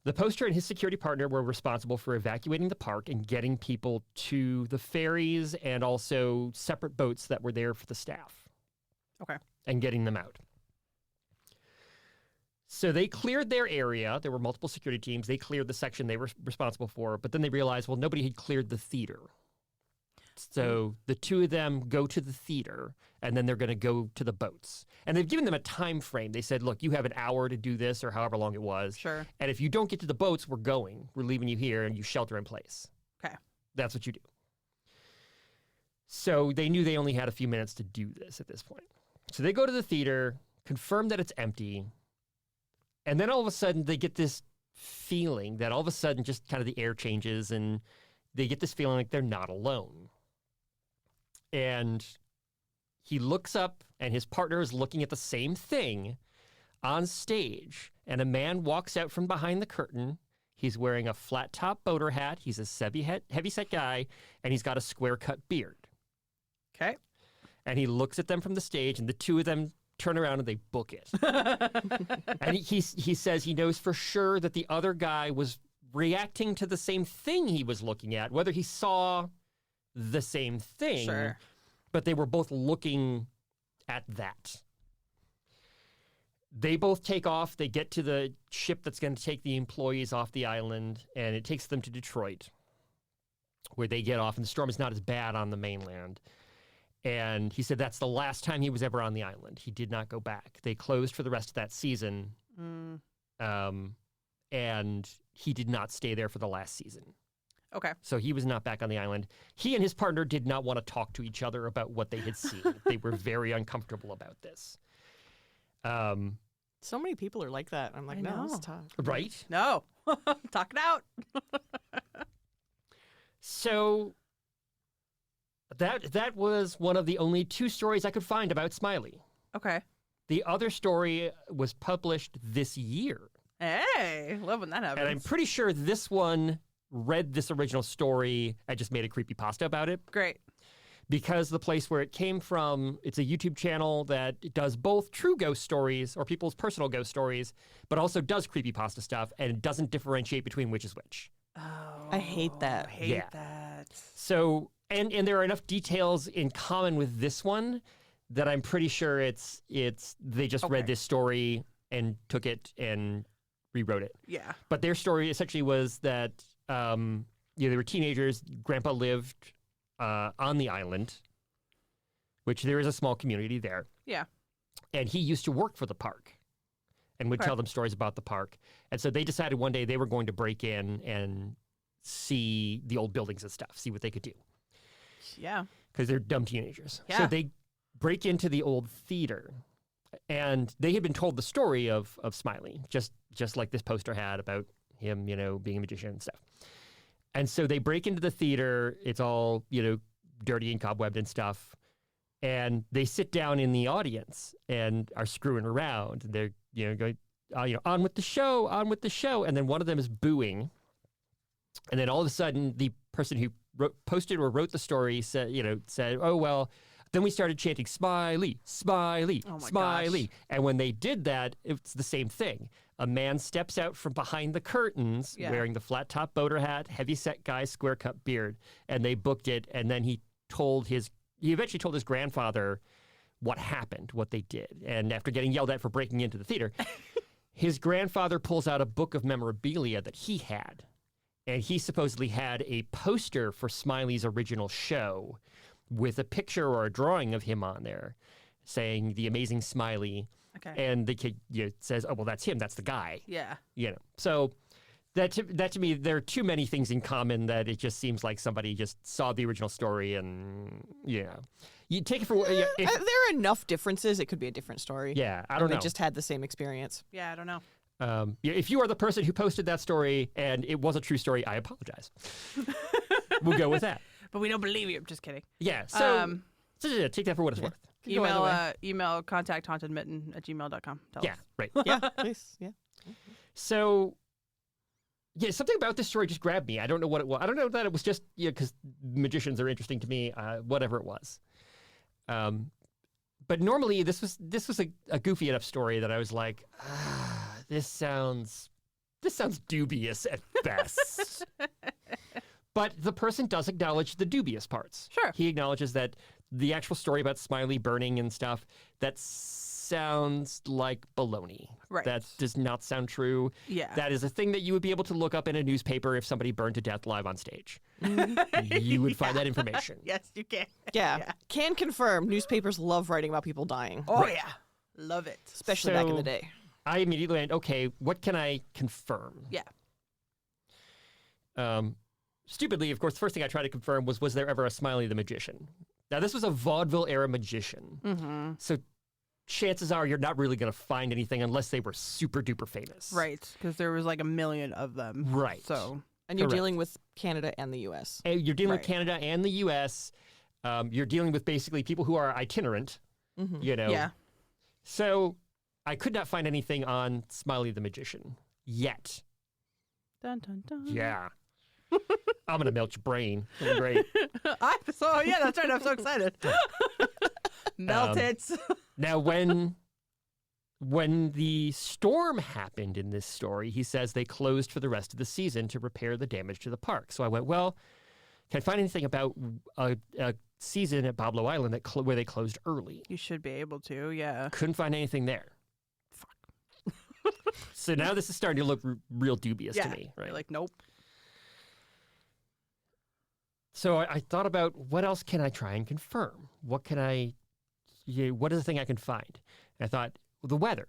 The poster and his security partner were responsible for evacuating the park and getting people to the ferries and also separate boats that were there for the staff. Okay. And getting them out. So they cleared their area. There were multiple security teams. They cleared the section they were responsible for, but then they realized, well, nobody had cleared the theater. So the two of them go to the theater, and then they're going to go to the boats. And they've given them a time frame. They said, look, you have an hour to do this, or however long it was. Sure. And if you don't get to the boats, we're going. We're leaving you here, and you shelter in place. Okay. That's what you do. So they knew they only had a few minutes to do this at this point. So they go to the theater, confirm that it's empty, and then all of a sudden they get this feeling that all of a sudden just kind of the air changes, and they get this feeling like they're not alone. And he looks up, and his partner is looking at the same thing on stage, and a man walks out from behind the curtain. He's wearing a flat-top boater hat. He's a heavy-set guy, and he's got a square-cut beard. Okay. And he looks at them from the stage, and the two of them turn around and they book it. And he says he knows for sure that the other guy was reacting to the same thing he was looking at, whether he saw the same thing, Sure. but they were both looking at that. They both take off. They get to the ship that's going to take the employees off the island, and it takes them to Detroit, where they get off, and the storm is not as bad on the mainland. And he said that's the last time he was ever on the island. He did not go back. They closed for the rest of that season, and he did not stay there for the last season. Okay. So he was not back on the island. He and his partner did not want to talk to each other about what they had seen. They were very uncomfortable about this. So many people are like that. I'm like, I no, know. let's talk. Right? No. Talk it out. So that was one of the only 2 stories I could find about Smiley. Okay. The other story was published this year. Hey, love when that happens. And I'm pretty sure this one read this original story and just made a creepypasta about it. Great. Because the place where it came from, it's a YouTube channel that does both true ghost stories or people's personal ghost stories, but also does creepypasta stuff and doesn't differentiate between which is which. Oh, I hate that. Hate Yeah. that. So, and there are enough details in common with this one that I'm pretty sure they just read this story and took it and rewrote it. Yeah. But their story essentially was that they were teenagers. Grandpa lived on the island, which there is a small community there. Yeah. And he used to work for the park and would Okay. tell them stories about the park. And so they decided one day they were going to break in and see the old buildings and stuff, see what they could do. Yeah. Because they're dumb teenagers. Yeah. So they break into the old theater. And they had been told the story of Smiley, just like this poster had about him, being a magician and stuff. And so they break into the theater. It's all, dirty and cobwebbed and stuff. And they sit down in the audience and are screwing around. And they're, going, on with the show, on with the show. And then one of them is booing. And then all of a sudden, the person who posted or wrote the story said, oh, well, then we started chanting, Smiley, Smiley, Oh my Smiley. gosh. And when they did that, it's the same thing. A man steps out from behind the curtains wearing the flat-top boater hat, heavy-set guy, square-cut beard. And they booked it. And then he eventually told his grandfather what happened, what they did. And after getting yelled at for breaking into the theater, his grandfather pulls out a book of memorabilia that he had. And he supposedly had a poster for Smiley's original show with a picture or a drawing of him on there saying the amazing Smiley. Okay. And the kid says, oh, well, that's him. That's the guy. Yeah. So that to me, there are too many things in common that it just seems like somebody just saw the original story and, you take it for There are enough differences. It could be a different story. Yeah, I don't know. They just had the same experience. Yeah, I don't know. If you are the person who posted that story and it was a true story, I apologize. We'll go with that. But we don't believe you. I'm just kidding. Yeah, so take that for what it's worth. Could go either way. Email contact hauntedmitten@gmail.com. Tell Yeah, us. right. Yeah, please. Yeah. So, something about this story just grabbed me. I don't know what it was. I don't know that it was just because magicians are interesting to me. Whatever it was. But normally this was a goofy enough story that I was like, this sounds dubious at best. But the person does acknowledge the dubious parts. Sure. He acknowledges that the actual story about Smiley burning and stuff, that sounds like baloney. Right. That does not sound true. Yeah. That is a thing that you would be able to look up in a newspaper if somebody burned to death live on stage. You would find that information. Yes, you can. Yeah. Can confirm newspapers love writing about people dying, Oh, yeah. Love it. especially back in So- the day. I immediately went, okay, what can I confirm? Yeah. Stupidly, of course, the first thing I tried to confirm was there ever a Smiley the Magician? Now, this was a vaudeville era magician. Mm-hmm. So chances are you're not really going to find anything unless they were super duper famous. Right. Because there was like a million of them. Right. So, And you're Correct. dealing with Canada and the U.S. And you're dealing with Right. Canada and the U.S. You're dealing with basically people who are itinerant, yeah. So I could not find anything on Smiley the Magician yet. Dun, dun, dun. Yeah. I'm going to melt your brain. It'll be great. Yeah, that's right. I'm so excited. Melt it. Now, when the storm happened in this story, he says they closed for the rest of the season to repair the damage to the park. So I went, well, can I find anything about a season at Boblo Island where they closed early? You should be able to, yeah. Couldn't find anything there. Fuck. So now this is starting to look real dubious to me, right? You're like, nope. So I thought about what else can I try and confirm? What is the thing I can find? And I thought, well, the weather.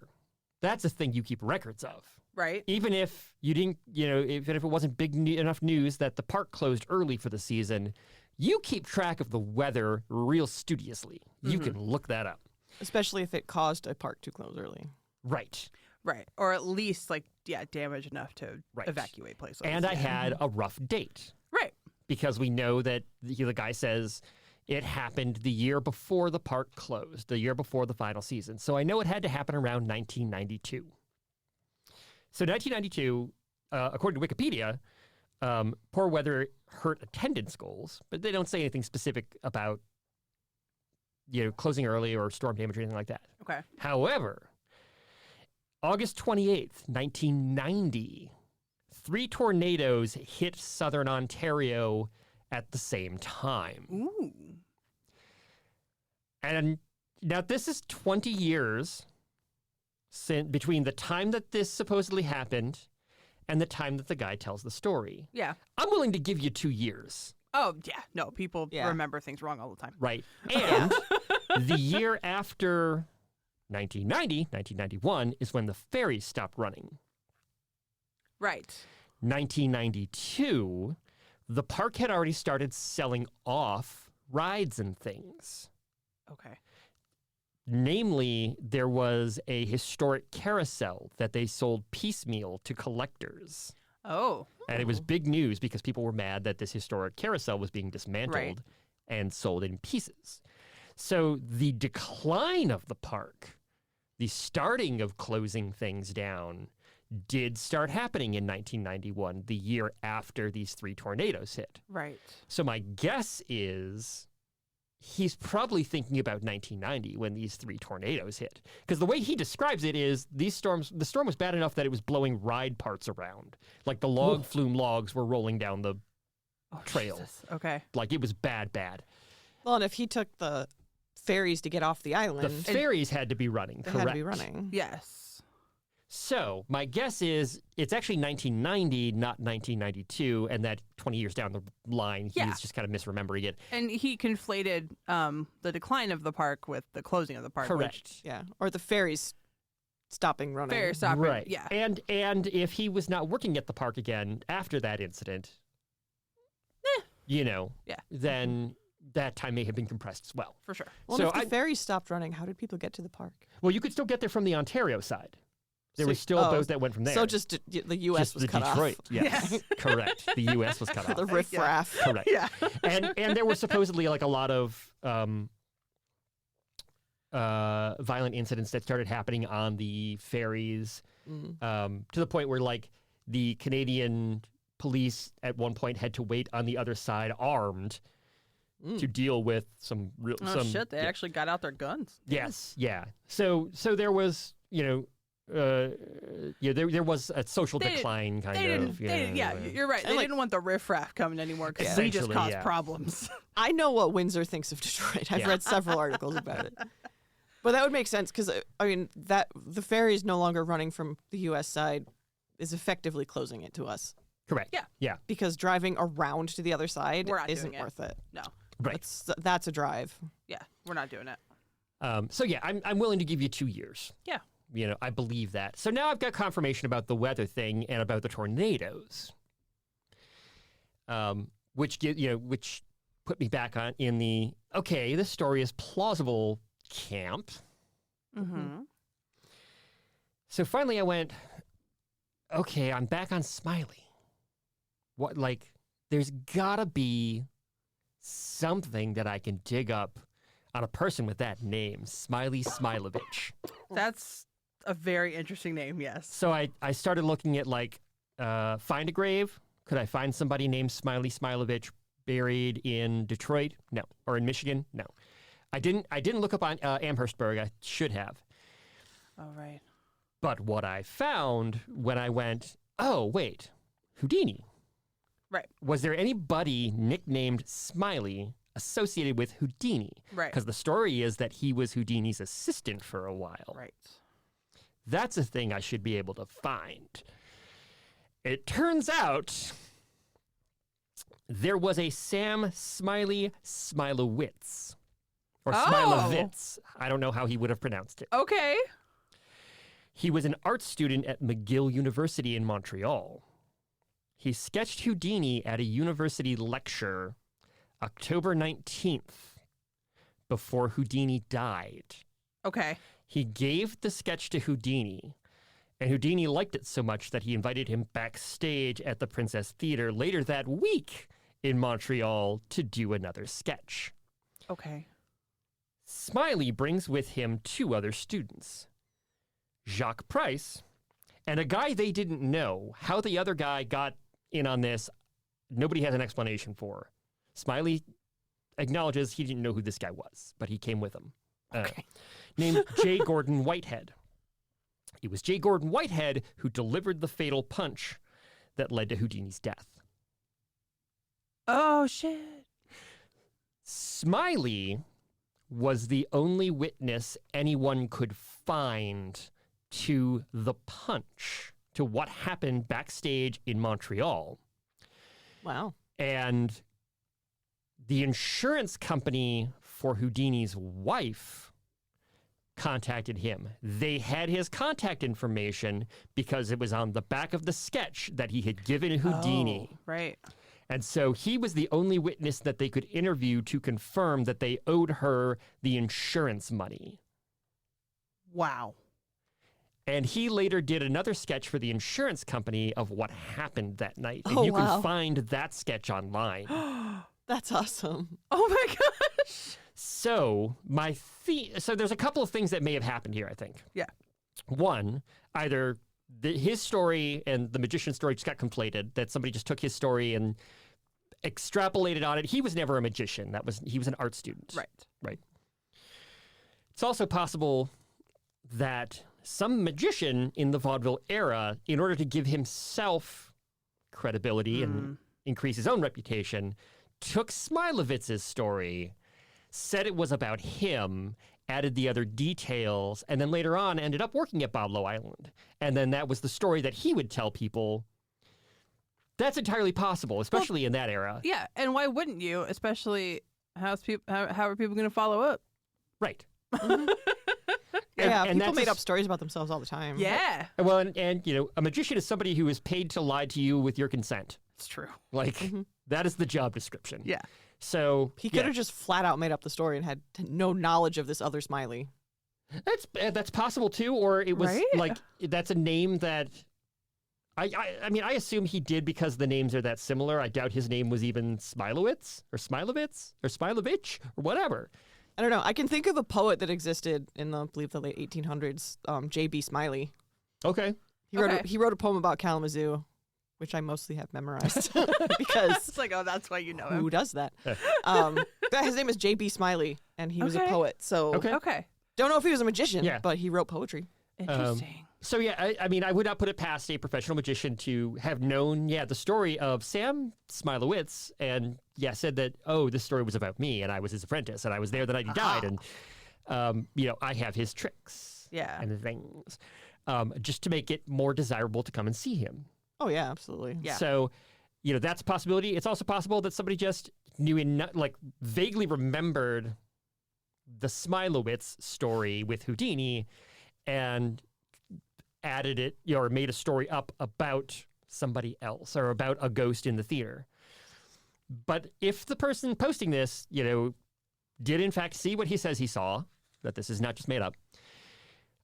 That's a thing you keep records of. Right. Even if you didn't, even if it wasn't big enough news that the park closed early for the season, you keep track of the weather real studiously. You can look that up. Especially if it caused a park to close early. Right. Right. Or at least, damage enough to evacuate places. And I had a rough date. Right. Because we know that the guy says it happened the year before the park closed, the year before the final season. So I know it had to happen around 1992. So 1992, according to Wikipedia, poor weather hurt attendance goals, but they don't say anything specific about closing early or storm damage or anything like that. Okay. However, August 28th, 1990, 3 tornadoes hit southern Ontario at the same time. Ooh. And now this is 20 years between the time that this supposedly happened and the time that the guy tells the story. Yeah. I'm willing to give you 2 years. Oh, yeah. No, people remember things wrong all the time. Right. And the year after 1991 is when the ferries stopped running. Right. 1992, the park had already started selling off rides and things. Okay. Namely, there was a historic carousel that they sold piecemeal to collectors. Oh. And it was big news because people were mad that this historic carousel was being dismantled and sold in pieces. So the decline of the park, the starting of closing things down, did start happening in 1991, the year after these 3 tornadoes hit. Right. So my guess is he's probably thinking about 1990 when these 3 tornadoes hit. Because the way he describes it is the storm was bad enough that it was blowing ride parts around. Like the log flume logs were rolling down the trail. Jesus. Okay. Like it was bad. Well, and if he took the ferries to get off the island, The ferries had to be running, they correct? had to be running. Yes. So my guess is it's actually 1990, not 1992, and that 20 years down the line, he's just kind of misremembering it. And he conflated the decline of the park with the closing of the park. Correct. Yeah, or the ferries stopping running. Fair stopping. Right. Yeah. And if he was not working at the park again after that incident, then that time may have been compressed as well. For sure. Well, So if the ferries stopped running, how did people get to the park? Well, you could still get there from the Ontario side. There was still a boat that went from there. So just the U.S. Just was the cut Detroit. off. Yes, correct. The U.S. was cut off. The riffraff. Correct. Yeah. and there was supposedly like a lot of violent incidents that started happening on the ferries, to the point where like the Canadian police at one point had to wait on the other side armed to deal with some real. Oh shit! They actually got out their guns. Yes. Yeah. So there was there was a social decline kind of. Yeah, you're right. They didn't want the riffraff coming anymore because they just Essentially, caused yeah. problems. I know what Windsor thinks of Detroit. I've read several articles about it. But that would make sense because, that the ferry is no longer running from the U.S. side is effectively closing it to us. Correct. Yeah. Yeah. Because driving around to the other side We're not isn't doing it. worth it. No. Right. That's a drive. Yeah, we're not doing it. So yeah, I'm willing to give you 2 years. Yeah. I believe that. So now I've got confirmation about the weather thing and about the tornadoes, which put me back in the this story is plausible camp. Mm-hmm. So finally, I went, okay, I'm back on Smiley. What there's gotta be something that I can dig up on a person with that name, Smiley Smilovich. That's a very interesting name, yes. So I started looking at find a grave. Could I find somebody named Smiley Smilovich buried in Detroit? No. Or in Michigan? No. I didn't look up on Amherstburg. I should have. Oh, right. But what I found when I went, oh, wait, Houdini. Right. Was there anybody nicknamed Smiley associated with Houdini? Right. Because the story is that he was Houdini's assistant for a while. Right. That's a thing I should be able to find. It turns out there was a Sam Smiley Smilowitz. Or Smilowitz. I don't know how he would have pronounced it. Okay. He was an art student at McGill University in Montreal. He sketched Houdini at a university lecture October 19th, before Houdini died. Okay. He gave the sketch to Houdini, and Houdini liked it so much that he invited him backstage at the Princess Theatre later that week in Montreal to do another sketch. Okay. Smiley brings with him 2 other students, Jacques Price, and a guy they didn't know. How the other guy got in on this, nobody has an explanation for. Smiley acknowledges he didn't know who this guy was, but he came with him. Okay. Named J. Gordon Whitehead. It was J. Gordon Whitehead who delivered the fatal punch that led to Houdini's death. Oh, shit. Smiley was the only witness anyone could find to the punch, to what happened backstage in Montreal. Wow. And the insurance company for Houdini's wife contacted him. They had his contact information because it was on the back of the sketch that he had given Houdini. Oh, right. And so he was the only witness that they could interview to confirm that they owed her the insurance money. Wow. And he later did another sketch for the insurance company of what happened that night. And Oh, you wow. can find that sketch online. That's awesome. Oh my gosh. So so there's a couple of things that may have happened here, I think. Yeah. One, either his story and the magician's story just got conflated, that somebody just took his story and extrapolated on it. He was never a magician. He was an art student. Right. It's also possible that some magician in the vaudeville era, in order to give himself credibility and increase his own reputation, took Smilowitz's story, said it was about him, added the other details, and then later on ended up working at Boblo Island. And then that was the story that he would tell people. That's entirely possible, especially in that era. Yeah, and why wouldn't you? Especially, how are people going to follow up? Right. Yeah, and people made up stories about themselves all the time. Yeah, Well, and you know, a magician is somebody who is paid to lie to you with your consent. it's true. Like, that is the job description. Yeah. So He could have just flat out made up the story and had no knowledge of this other Smiley. that's possible too, or it was Right? like that's a name that I mean, I assume he did because the names are that similar. I doubt his name was even Smilowitz or Smilovitz or Smilovich or whatever. I don't know. I can think of a poet that existed in I believe the late 1800s, J.B. Smiley. Okay. He wrote a poem about Kalamazoo, which I mostly have memorized because It's like, oh, that's why you know who him. does that? His name is J.B. Smiley, and he was a Okay. poet. So Okay. Okay. don't know if he was a magician, Yeah. but he wrote poetry. Interesting. So yeah, I mean, I would not put it past a professional magician to have known, the story of Sam Smilowitz, and said that, oh, this story was about me, and I was his apprentice, and I was there the night he died, and I have his tricks, Yeah. and things, just to make it more desirable to come and see him. Oh yeah, absolutely. Yeah. So, that's a possibility. It's also possible that somebody just knew vaguely remembered the Smilowitz story with Houdini, and added it, or made a story up about somebody else or about a ghost in the theater. But if the person posting this, did in fact see what he says he saw, that this is not just made up,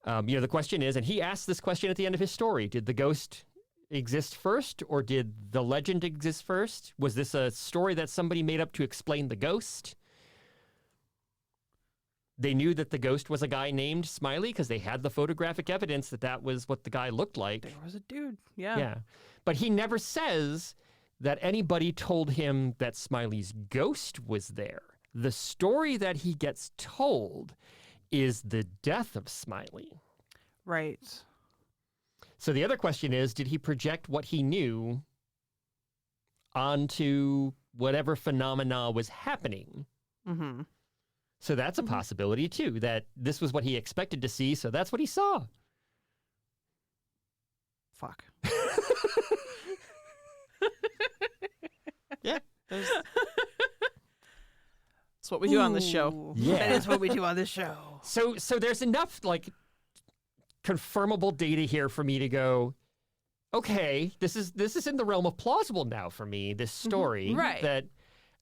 the question is, and he asked this question at the end of his story, did the ghost exist first or did the legend exist first? Was this a story that somebody made up to explain the ghost? They knew that the ghost was a guy named Smiley because they had the photographic evidence that was what the guy looked like. There was a dude. Yeah. Yeah. But he never says that anybody told him that Smiley's ghost was there. The story that he gets told is the death of Smiley. Right. So the other question is, did he project what he knew onto whatever phenomena was happening? Mm-hmm. So that's a possibility, too, that this was what he expected to see, so that's what he saw. Fuck. Yeah. That's what we do on this show. Ooh, Yeah. That is what we do on this show. So there's enough, like, confirmable data here for me to go, okay, this is in the realm of plausible now for me, this story. Right. That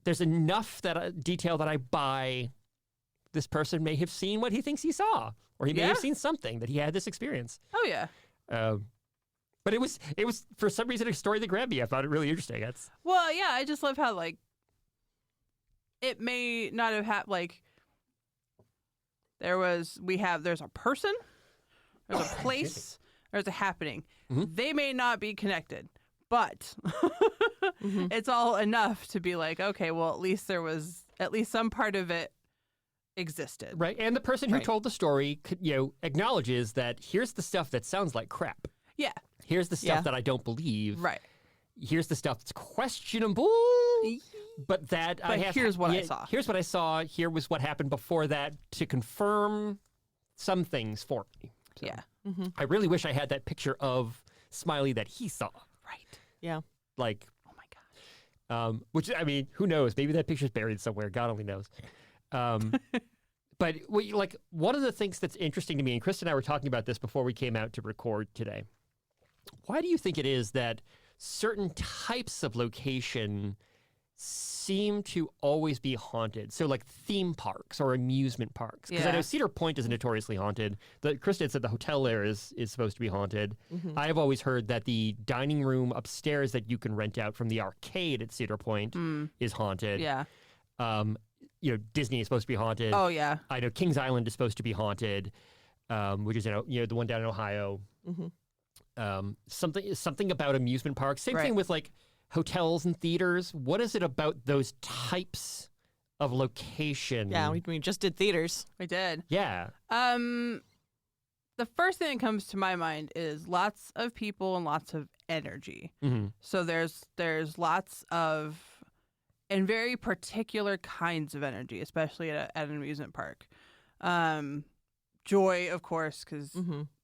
there's enough detail that I buy this person may have seen what he thinks he saw, or he may have seen something, that he had this experience. Oh, yeah. But it was for some reason a story that grabbed me. I found it really interesting. Well, yeah, I just love how, like, it may not have had, like, there's a person, there's a place, there's a happening. Mhm. They may not be connected, but it's all enough to be like, okay, well, at least some part of it existed. Right. And the person who told the story acknowledges that here's the stuff that sounds like crap. Yeah. Here's the stuff that I don't believe. Right. Here's the stuff that's questionable. But here's what I saw. Here's what I saw. Here was what happened before that to confirm some things for me. So Yeah. I really wish I had that picture of Smiley that he saw. Right. Yeah. Like, Oh my gosh. which, I mean, who knows? Maybe that picture's buried somewhere. God only knows. But one of the things that's interesting to me, and Chris and I were talking about this before we came out to record today. Why do you think it is that certain types of location seem to always be haunted? So like theme parks or amusement parks. Because I know Cedar Point is notoriously haunted. Chris had said the hotel there is supposed to be haunted. Mm-hmm. I have always heard that the dining room upstairs that you can rent out from the arcade at Cedar Point is haunted. Yeah. Disney is supposed to be haunted. Oh, yeah. I know Kings Island is supposed to be haunted, which is the one down in Ohio. Mm-hmm. Something about amusement parks. Same thing with like hotels and theaters. What is it about those types of location? Yeah, we just did theaters. We did. Yeah. The first thing that comes to my mind is lots of people and lots of energy. Mm-hmm. So there's lots of and very particular kinds of energy, especially at an amusement park. Joy, of course, because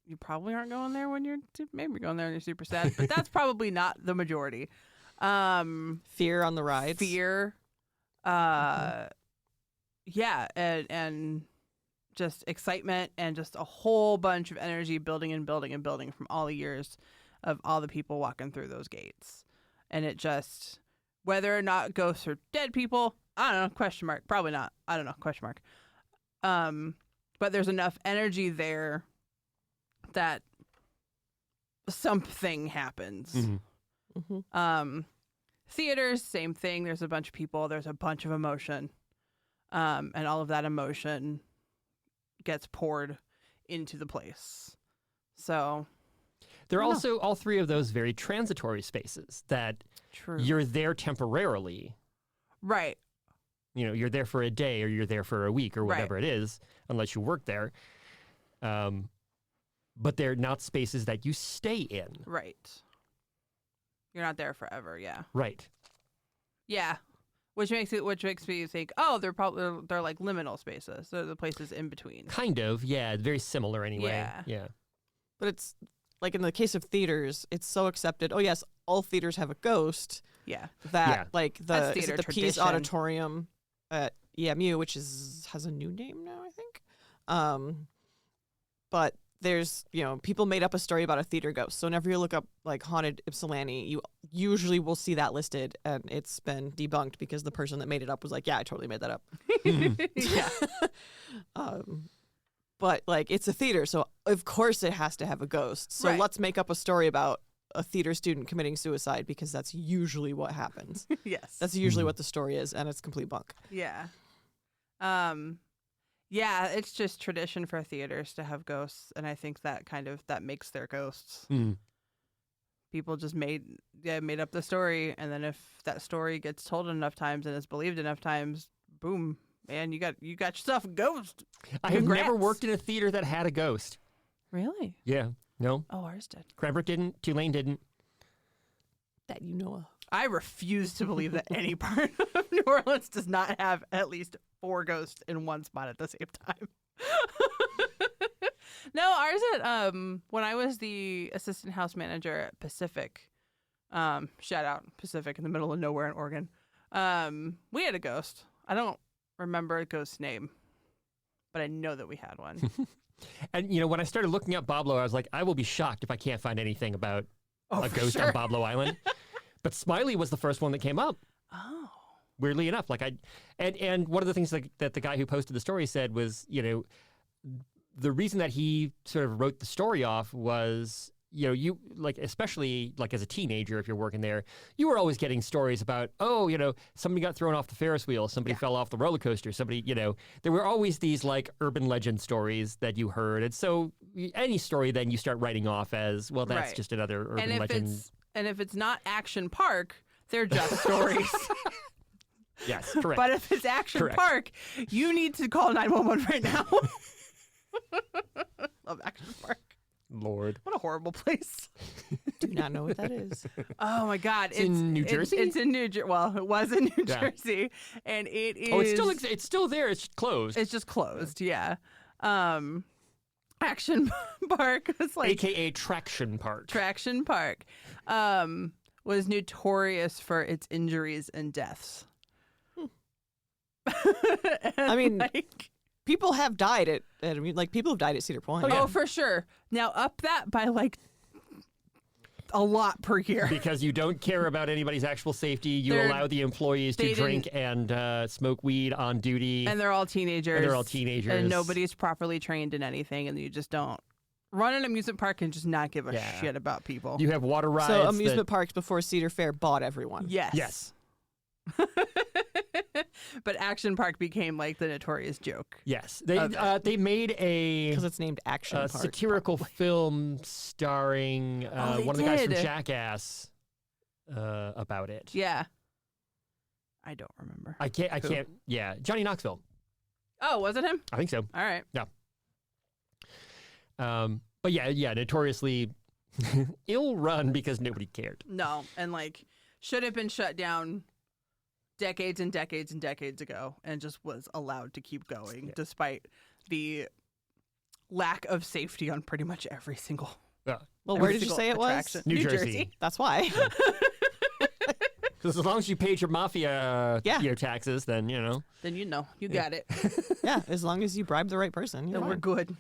you probably aren't going there when maybe going there and you're super sad, but that's probably not the majority. Fear on the rides. Fear. Yeah, and just excitement and just a whole bunch of energy building and building and building from all the years of all the people walking through those gates. And it just, whether or not ghosts are dead people, I don't know, question mark. Probably not. I don't know, question mark. But there's enough energy there that something happens. Mm-hmm. Mm-hmm. Theaters, same thing. There's a bunch of people. There's a bunch of emotion. And all of that emotion gets poured into the place. So They're also all three of those very transitory spaces that true. You're there temporarily. Right. You're there for a day or you're there for a week or whatever it is, unless you work there. But they're not spaces that you stay in. Right. You're not there forever. Yeah. Right. Yeah. Which makes me think, oh, they're like liminal spaces. They're the places in between. Kind of, yeah. Very similar anyway. Yeah. But it's like in the case of theaters, it's so accepted. Oh yes, all theaters have a ghost. Yeah. That like That's the theater Pease tradition. Auditorium at EMU, which has a new name now, I think. But there's people made up a story about a theater ghost. So whenever you look up like haunted Ypsilanti, you usually will see that listed, and it's been debunked because the person that made it up was like, yeah, I totally made that up. Yeah. But like it's a theater, so of course it has to have a ghost. So Right. let's make up a story about a theater student committing suicide because that's usually what happens. Yes. That's usually what the story is, and it's complete bunk. Yeah. Yeah, it's just tradition for theaters to have ghosts, and I think that that makes their ghosts. Mm. People just made up the story, and then if that story gets told enough times and is believed enough times, boom, Man, you got yourself a ghost. I have never Congrats. worked in a theater that had a ghost. Really? Yeah. No. Oh, ours did. Cranbrook didn't. Tulane didn't. That you know of. I refuse to believe that any part of New Orleans does not have at least 4 ghosts in one spot at the same time. No, ours at when I was the assistant house manager at Pacific, shout out Pacific in the middle of nowhere in Oregon. We had a ghost. I don't remember a ghost's name, but I know that we had one. And, when I started looking up Boblo, I was like, I will be shocked if I can't find anything about a for ghost sure. on Boblo Island. But Smiley was the first one that came up. Oh. Weirdly enough, and one of the things that the guy who posted the story said was, the reason that he sort of wrote the story off was, you like, especially like as a teenager, if you're working there, you were always getting stories about, somebody got thrown off the Ferris wheel, somebody fell off the roller coaster, somebody, there were always these like urban legend stories that you heard. And so any story then you start writing off as, well, that's Right. just another urban And legend. if it's not Action Park, they're just stories. Yes, correct. But if it's Action Correct. Park, you need to call 911 right now. Love Action Park. Lord. What a horrible place. Do not know what that is. Oh my God! It's in New Jersey? It's in New Jersey. Well, it was in New Yeah. Jersey, and it is. Oh, it's still there. It's closed. It's just closed. Yeah. Action Park was like AKA Traction Park. Traction Park. Was notorious for its injuries and deaths. I mean, like, people have died people have died at Cedar Point. oh, for sure. Now up that by like a lot per year. Because you don't care about anybody's actual safety. You They're- allow the employees they to drink and smoke weed on duty. And they're all teenagers. And And nobody's properly trained in anything, and you just don't run an amusement park and just not give a Yeah. shit about people. You have water rides. So amusement that- parks before Cedar Fair bought everyone. Yes. Yes. But Action Park became like the notorious joke. Yes. Okay. They made a Because it's named Action Park. satirical film starring They one of the guys from did. Jackass about it. Yeah. I don't remember. I Who? can't. Yeah. Johnny Knoxville. Oh, was it him? I think so. All right. But yeah, notoriously ill run because nobody cared. No. And like should have been shut down decades and decades and decades ago and just was allowed to keep going despite the lack of safety on pretty much every single Well, every where did you single say it attraction. was? New Jersey. That's why. Because as long as you paid your mafia taxes, then, Then you got it. Yeah, as long as you bribe the right person. You're Then we're fine. good.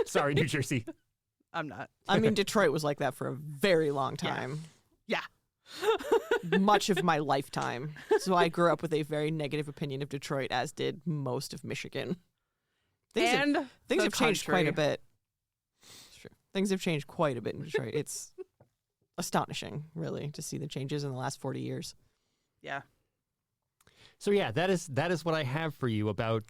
Sorry, New Jersey. I'm not. I mean, Detroit was like that for a very long time. Yeah. Much of my lifetime. So I grew up with a very negative opinion of Detroit, as did most of Michigan. Things And have changed quite a bit. It's true. Things have changed quite a bit in Detroit. It's astonishing, really, to see the changes in the last 40 years. Yeah. So yeah, that is what I have for you about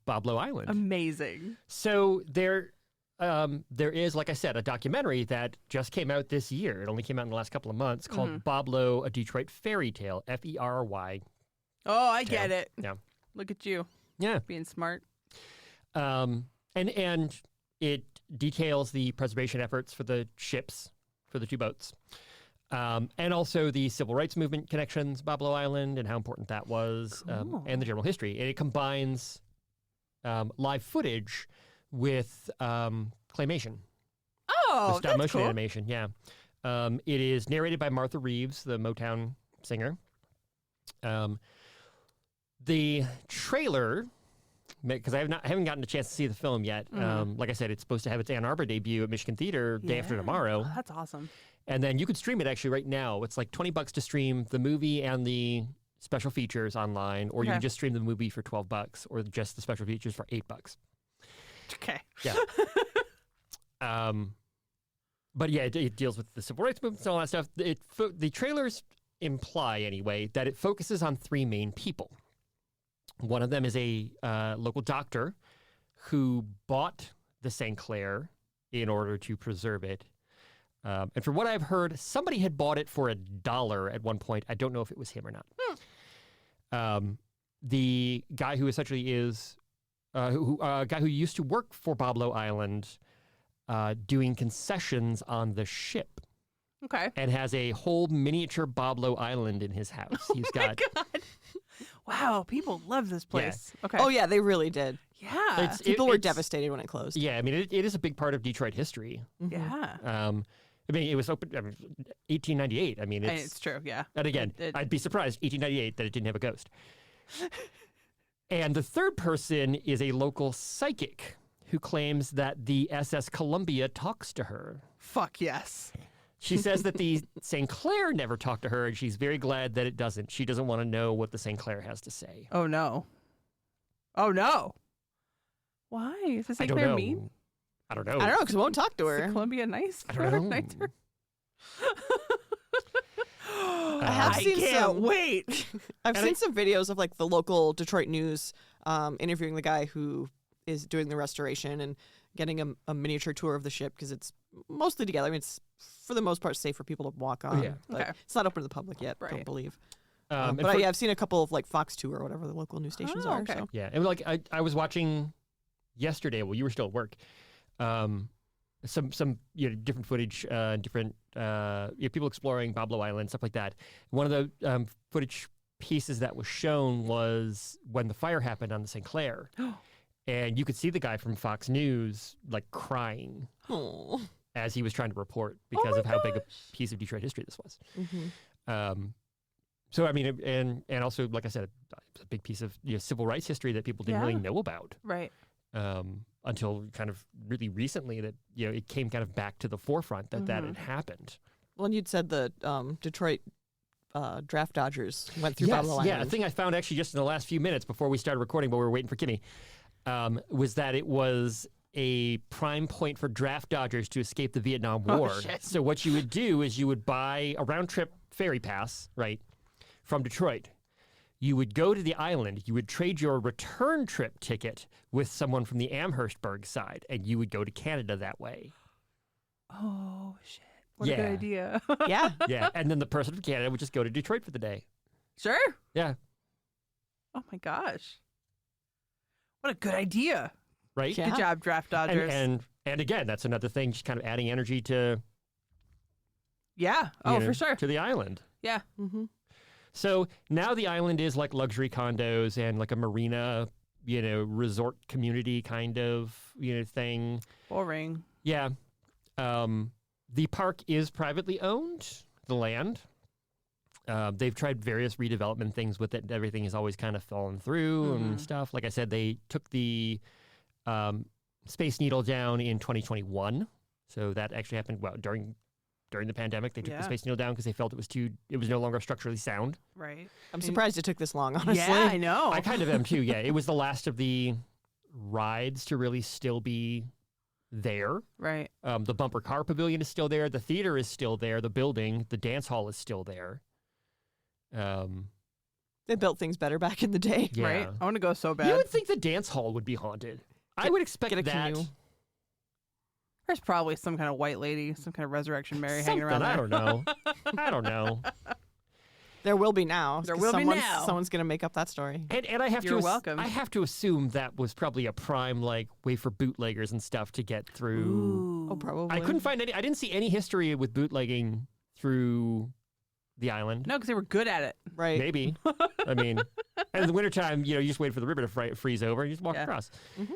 Boblo Island. Amazing. So there is, like I said, a documentary that just came out this year. It only came out in the last couple of months called Boblo, A Detroit Fairy Tale, Ferry. Oh, I get it. Yeah. Look at you Yeah. being smart. And it details the preservation efforts for the ships, for the 2 boats. And also the civil rights movement connections, Boblo Island, and how important that was, Cool. and the general history. And it combines live footage with claymation, Oh, with stop that's motion cool. animation. Yeah, it is narrated by Martha Reeves, the Motown singer. The trailer, because I haven't gotten a chance to see the film yet. Like I said, it's supposed to have its Ann Arbor debut at Michigan Theater day after Yeah. tomorrow. Oh, that's awesome. And then you could stream it actually right now. It's like $20 to stream the movie and the special features online, or you Okay. can just stream the movie for $12, or just the special features for $8. Okay. Yeah. But yeah, it deals with the civil rights movement and all that stuff. The trailers imply anyway that it focuses on 3 main people. One of them is a local doctor who bought the St. Clair in order to preserve it. And from what I've heard, somebody had bought it for $1 at one point. I don't know if it was him or not. the guy who essentially is a guy who used to work for Boblo Island, doing concessions on the ship. Okay. And has a whole miniature Boblo Island in his house. He's got. God. Wow, people love this place. Okay. Oh yeah, they really did. Yeah. People were devastated when it closed. Yeah, I mean, it is a big part of Detroit history. Yeah. I mean, it was open. 1898. I mean, It's true. Yeah. And again, I'd be surprised 1898 that it didn't have a ghost. And the third person is a local psychic who claims that the SS Columbia talks to her. Fuck yes. She says that the St. Clair never talked to her, and she's very glad that it doesn't. She doesn't want to know what the St. Clair has to say. Oh no. Oh no. Why? Is the St. Clair mean? I don't know. I don't know because it won't talk to her. Is Columbia nice? I don't know. Nicer? I have seen some. Wait. I've seen some videos of like the local Detroit news interviewing the guy who is doing the restoration and getting a miniature tour of the ship because it's mostly together. I mean, it's for the most part safe for people to walk on. Yeah. But Okay. it's not open to the public yet. Right. Don't believe. And But I've seen a couple of like Fox 2 or whatever the local news stations are. okay. So. Yeah, and like I was watching yesterday. Well, you were still at work. Some different footage, different people exploring Boblo Island, stuff like that. One of the footage pieces that was shown was when the fire happened on the St. Clair, and you could see the guy from Fox News like crying Oh. as he was trying to report because of how big a piece of Detroit history this was. Mm-hmm. So I mean, and also like I said, a big piece of civil rights history that people didn't really know about. Right. Until kind of really recently that it came kind of back to the forefront that that had happened. Well, and you'd said the Detroit draft dodgers went through Boblo Island. Yeah, a thing I found actually just in the last few minutes before we started recording, but we were waiting for Kimmy, was that it was a prime point for draft dodgers to escape the Vietnam War. Shit. So what you would do is you would buy a round-trip ferry pass, right, from Detroit. You would go to the island, you would trade your return trip ticket with someone from the Amherstburg side, and you would go to Canada that way. Oh shit. What a good idea. Yeah. Yeah, and then the person from Canada would just go to Detroit for the day. Sure. Yeah. Oh my gosh. What a good idea. Right? Yeah. Good job, draft dodgers. And again, that's another thing, just kind of adding energy to yeah. Oh, for sure. to the island. Yeah. Mm-hmm. So now the island is like luxury condos and like a marina, resort community kind of, thing. Boring. Yeah. The park is privately owned, the land. They've tried various redevelopment things with it. And everything has always kind of fallen through and stuff. Like I said, they took the Space Needle down in 2021. So that actually happened during the pandemic. They took the Space Needle down because they felt it was no longer structurally sound. Right. I'm surprised it took this long, honestly. Yeah, I know. I kind of am too. Yeah, it was the last of the rides to really still be there. Right. The bumper car pavilion is still there. The theater is still there. The building, the dance hall is still there. They built things better back in the day. Yeah. Right. I want to go so bad. You would think the dance hall would be haunted. I would expect get a that. canoe. There's probably some kind of white lady, some kind of Resurrection Mary hanging Something, around there. I don't know. I don't know. There will be now. There 'cause will be now. Someone's going to make up that story. And I have You're to welcome. I have to assume that was probably a prime way for bootleggers and stuff to get through. Ooh. Oh, probably. I couldn't find any. I didn't see any history with bootlegging through the island. No, because they were good at it. Right. Maybe. I mean, and in the wintertime, you just wait for the river to freeze over and you just walk across. Mhm.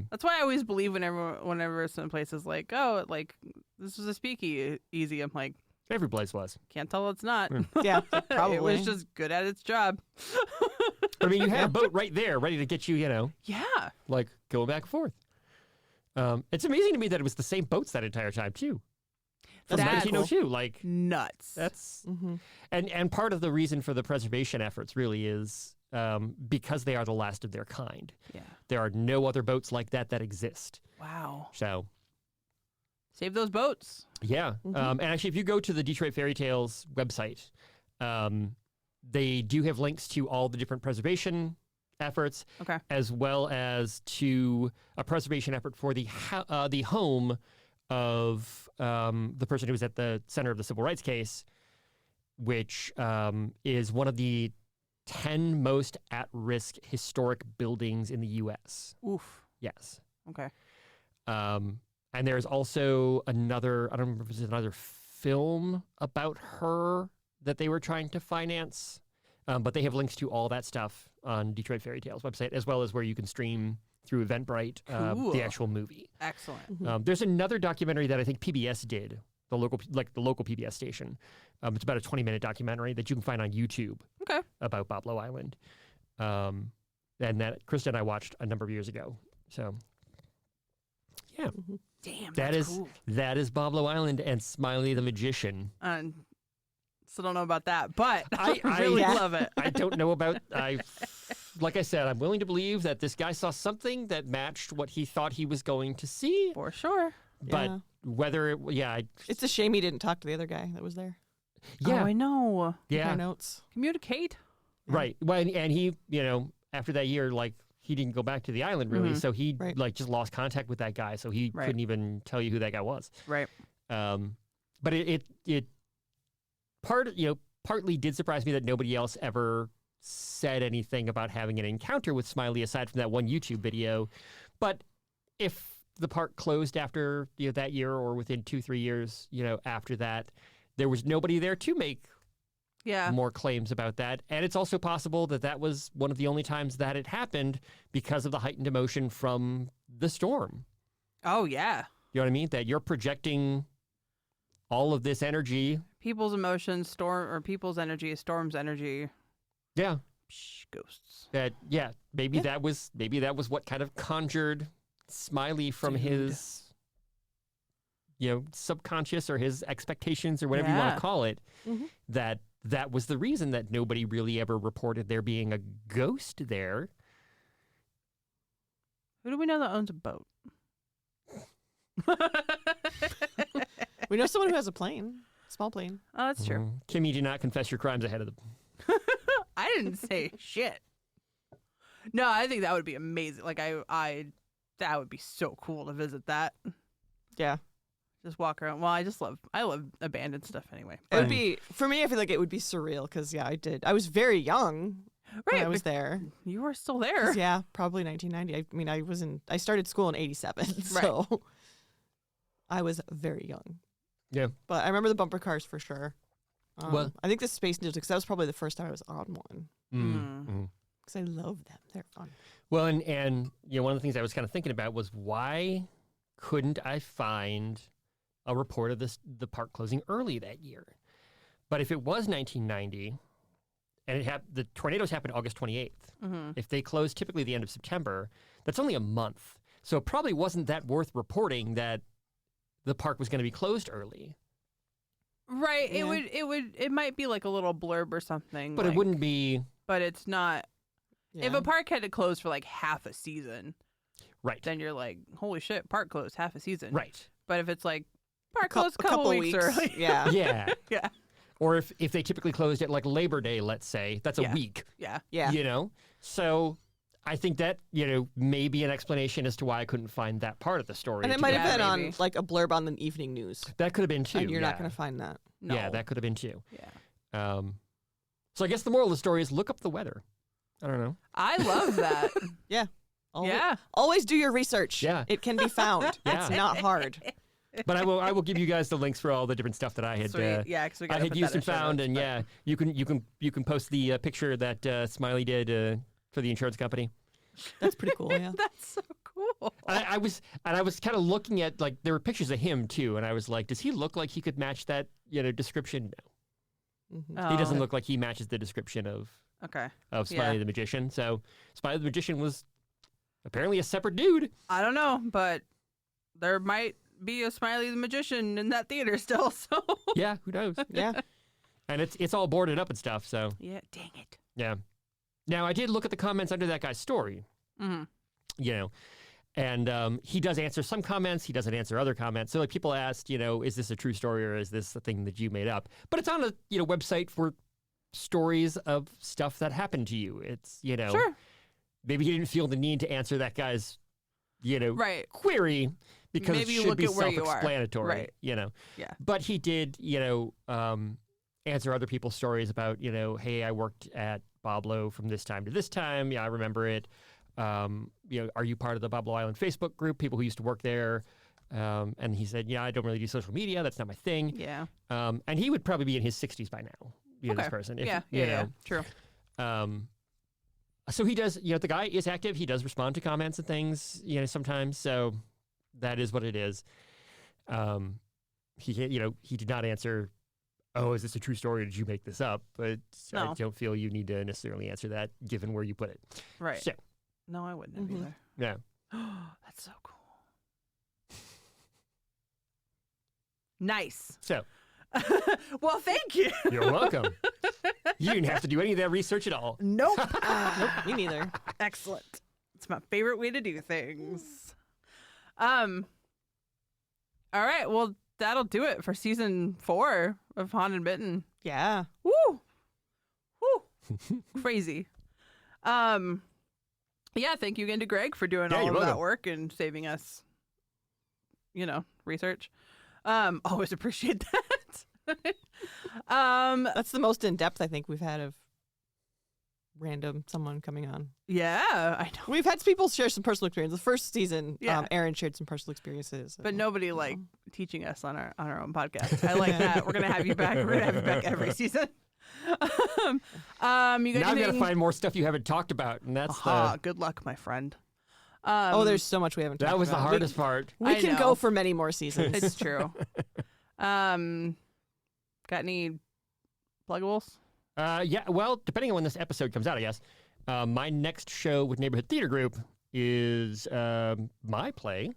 That's why I always believe whenever some place is like, oh, like this was a speakeasy. I'm like, Every place was. can't tell it's not. Yeah, probably. It was just good at its job. I mean, you had a boat right there ready to get you, Yeah. like going back and forth. It's amazing to me that it was the same boats that entire time, too. From That's 1902. Like, nuts. that's... Mm-hmm. And part of the reason for the preservation efforts really is because they are the last of their kind. Yeah. There are no other boats like that exist. Wow. So, Save those boats. yeah. And actually, if you go to the Detroit Fairy Tales website, they do have links to all the different preservation efforts, Okay. as well as to a preservation effort for the home of the person who was at the center of the civil rights case, which is one of the 10 most at-risk historic buildings in the U.S. Oof. Yes. Okay. And there's also another, I don't remember if it was another film about her that they were trying to finance. But they have links to all that stuff on Detroit Fairy Tales website, as well as where you can stream through Eventbrite Cool. the actual movie. Excellent. There's another documentary that I think PBS did, the local PBS station. It's about a 20-minute documentary that you can find on YouTube Okay. about Boblo Island. And that Krista and I watched a number of years ago. So, yeah. Damn. That that's is cool. that is Boblo Island and Smiley the Magician. Still don't know about that, but I really love it. I don't know about like I said, I'm willing to believe that this guy saw something that matched what he thought he was going to see. For sure. But Yeah. whether It's a shame he didn't talk to the other guy that was there. Oh, I know. yeah, My notes. Communicate. right. Well, and he, after that year, like he didn't go bact to the island really, so he Right. like just lost contact with that guy, so he Right. couldn't even tell you who that guy was. Right. But it partly did surprise me that nobody else ever said anything about having an encounter with Smiley aside from that one YouTube video. But if the park closed after that year or within 2-3 years, after that, there was nobody there to make Yeah. more claims about that. And it's also possible that that was one of the only times that it happened because of the heightened emotion from the storm. Oh, yeah. You know what I mean? That you're projecting all of this energy. People's emotions, people's energy is storm's energy. Yeah. Psh, ghosts. That maybe that was what kind of conjured Smiley from Dude. his subconscious or his expectations or whatever you want Yeah. to call it. Mhm. That was the reason that nobody really ever reported there being a ghost there. Who do we know that owns a boat? We know someone who has a plane, small plane. Oh, that's true. Kimmy, do not confess your crimes ahead of the. I didn't say shit. No, I think that would be amazing. Like that would be so cool to visit that. Yeah. Just walk around. Well, I love abandoned stuff anyway. It would be, for me, I feel like it would be surreal because, I did. I was very young when I was there. You were still there. Yeah, probably 1990. I mean, I started school in 87, so I was very young. Yeah. But I remember the bumper cars for sure. Well- I think the Space Needles, because that was probably the first time I was on one. Mm-hmm. Because I love them. They're fun. Well, and one of the things I was kind of thinking about was why couldn't I find a report of the park closing early that year? But if it was 1990, and the tornadoes happened August 28th, if they closed typically the end of September, that's only a month. So it probably wasn't that worth reporting that the park was going to be closed early. Right. Yeah. It might be like a little blurb or something. But it wouldn't be But it's not. Yeah. If a park had to close for like half a season, right. then you're like, holy shit, park closed half a season. Right. But if it's like park Cou- closed a couple weeks early. Yeah. Yeah. Yeah. Or if they typically closed at like Labor Day, let's say, that's a Yeah. week. Yeah. Yeah. So I think that, may be an explanation as to why I couldn't find that part of the story. And it might have Yeah, been on maybe. like a blurb on the evening news. That could have been too. And you're yeah. not going to find that. No. Yeah, that could have been too. Yeah. So I guess the moral of the story is look up the weather. I don't know. I love that. Always, Yeah. Always do your research. Yeah. It can be found. Yeah. It's not hard. But I will give you guys the links for all the different stuff that I had Sweet. Yeah, because we got I had used and found, and you can post the picture that Smiley did for the insurance company. That's pretty cool. Yeah. That's so cool. I was kind of looking at like there were pictures of him too, and I was like, does he look like he could match that description? No, Mhm. he doesn't look like he matches the description of Okay. Smiley the Magician. So Smiley the Magician was apparently a separate dude. I don't know, but there might be a Smiley the Magician in that theater still. So Yeah, who knows? Yeah. And it's all boarded up and stuff. So yeah, dang it. yeah. Now I did look at the comments under that guy's story. Mm-hmm. And he does answer some comments. He doesn't answer other comments. So like people asked, is this a true story or is this a thing that you made up? But it's on a website for stories of stuff that happened to you. It's Sure. maybe he didn't feel the need to answer that guy's Right. query because Maybe it you should look be at where you are. self-explanatory. Right. Yeah. But he did answer other people's stories about, hey, I worked at Boblo from this time to this time. Yeah, I remember it. Are you part of the Boblo Island Facebook group? People who used to work there. And he said, yeah, I don't really do social media. That's not my thing. Yeah. And he would probably be in his 60s by now. This person. Yeah. True. So he does, the guy is active. He does respond to comments and things, sometimes. So that is what it is. He did not answer, oh, is this a true story or did you make this up? But No. I don't feel you need to necessarily answer that given where you put it. Right. So, No, I wouldn't have either. yeah. That's so cool. Nice. So, well, thank you. you're welcome. You didn't have to do any of that research at all. Nope. Nope, me neither. Excellent. It's my favorite way to do things. All right. Well, that'll do it for season 4 of Haunted Mitten. Yeah. Woo. Crazy. Yeah. Thank you again to Greg for doing all you're of that welcome. work and saving us, research. Always appreciate that. That's the most in-depth I think we've had of someone coming on. Yeah, I know. We've had people share some personal experience. The first season, Yeah. Aaron shared some personal experiences. But nobody teaching us on our own podcast. I like that. We're gonna have you back. We're gonna have you back every season. You got Now I've got to anything? find more stuff you haven't talked about, and that's Aha, good luck, my friend. there's so much we haven't talked that was the about. hardest part. We I can know. go for many more seasons. It's true. Got any pluggables? Yeah, well, depending on when this episode comes out, I guess. My next show with Neighborhood Theater Group is my play.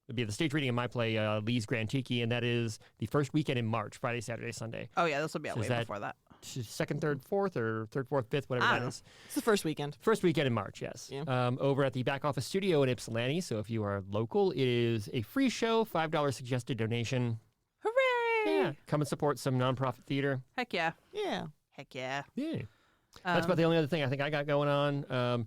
It'll be the stage reading of my play, Lee's Grand Tiki, and that is the first weekend in March, Friday, Saturday, Sunday. Oh yeah, this will be out So way is that- before that. Second, third, fourth, or third, fourth, fifth, whatever I that don't is. It's the first weekend. First weekend in March, yes. Yeah. Over at the back office studio in Ypsilanti. So if you are local, it is a free show, $5 suggested donation. Hooray! Yeah, come and support some nonprofit theater. Heck yeah! Yeah. Heck yeah! Yeah. That's about the only other thing I think I got going on.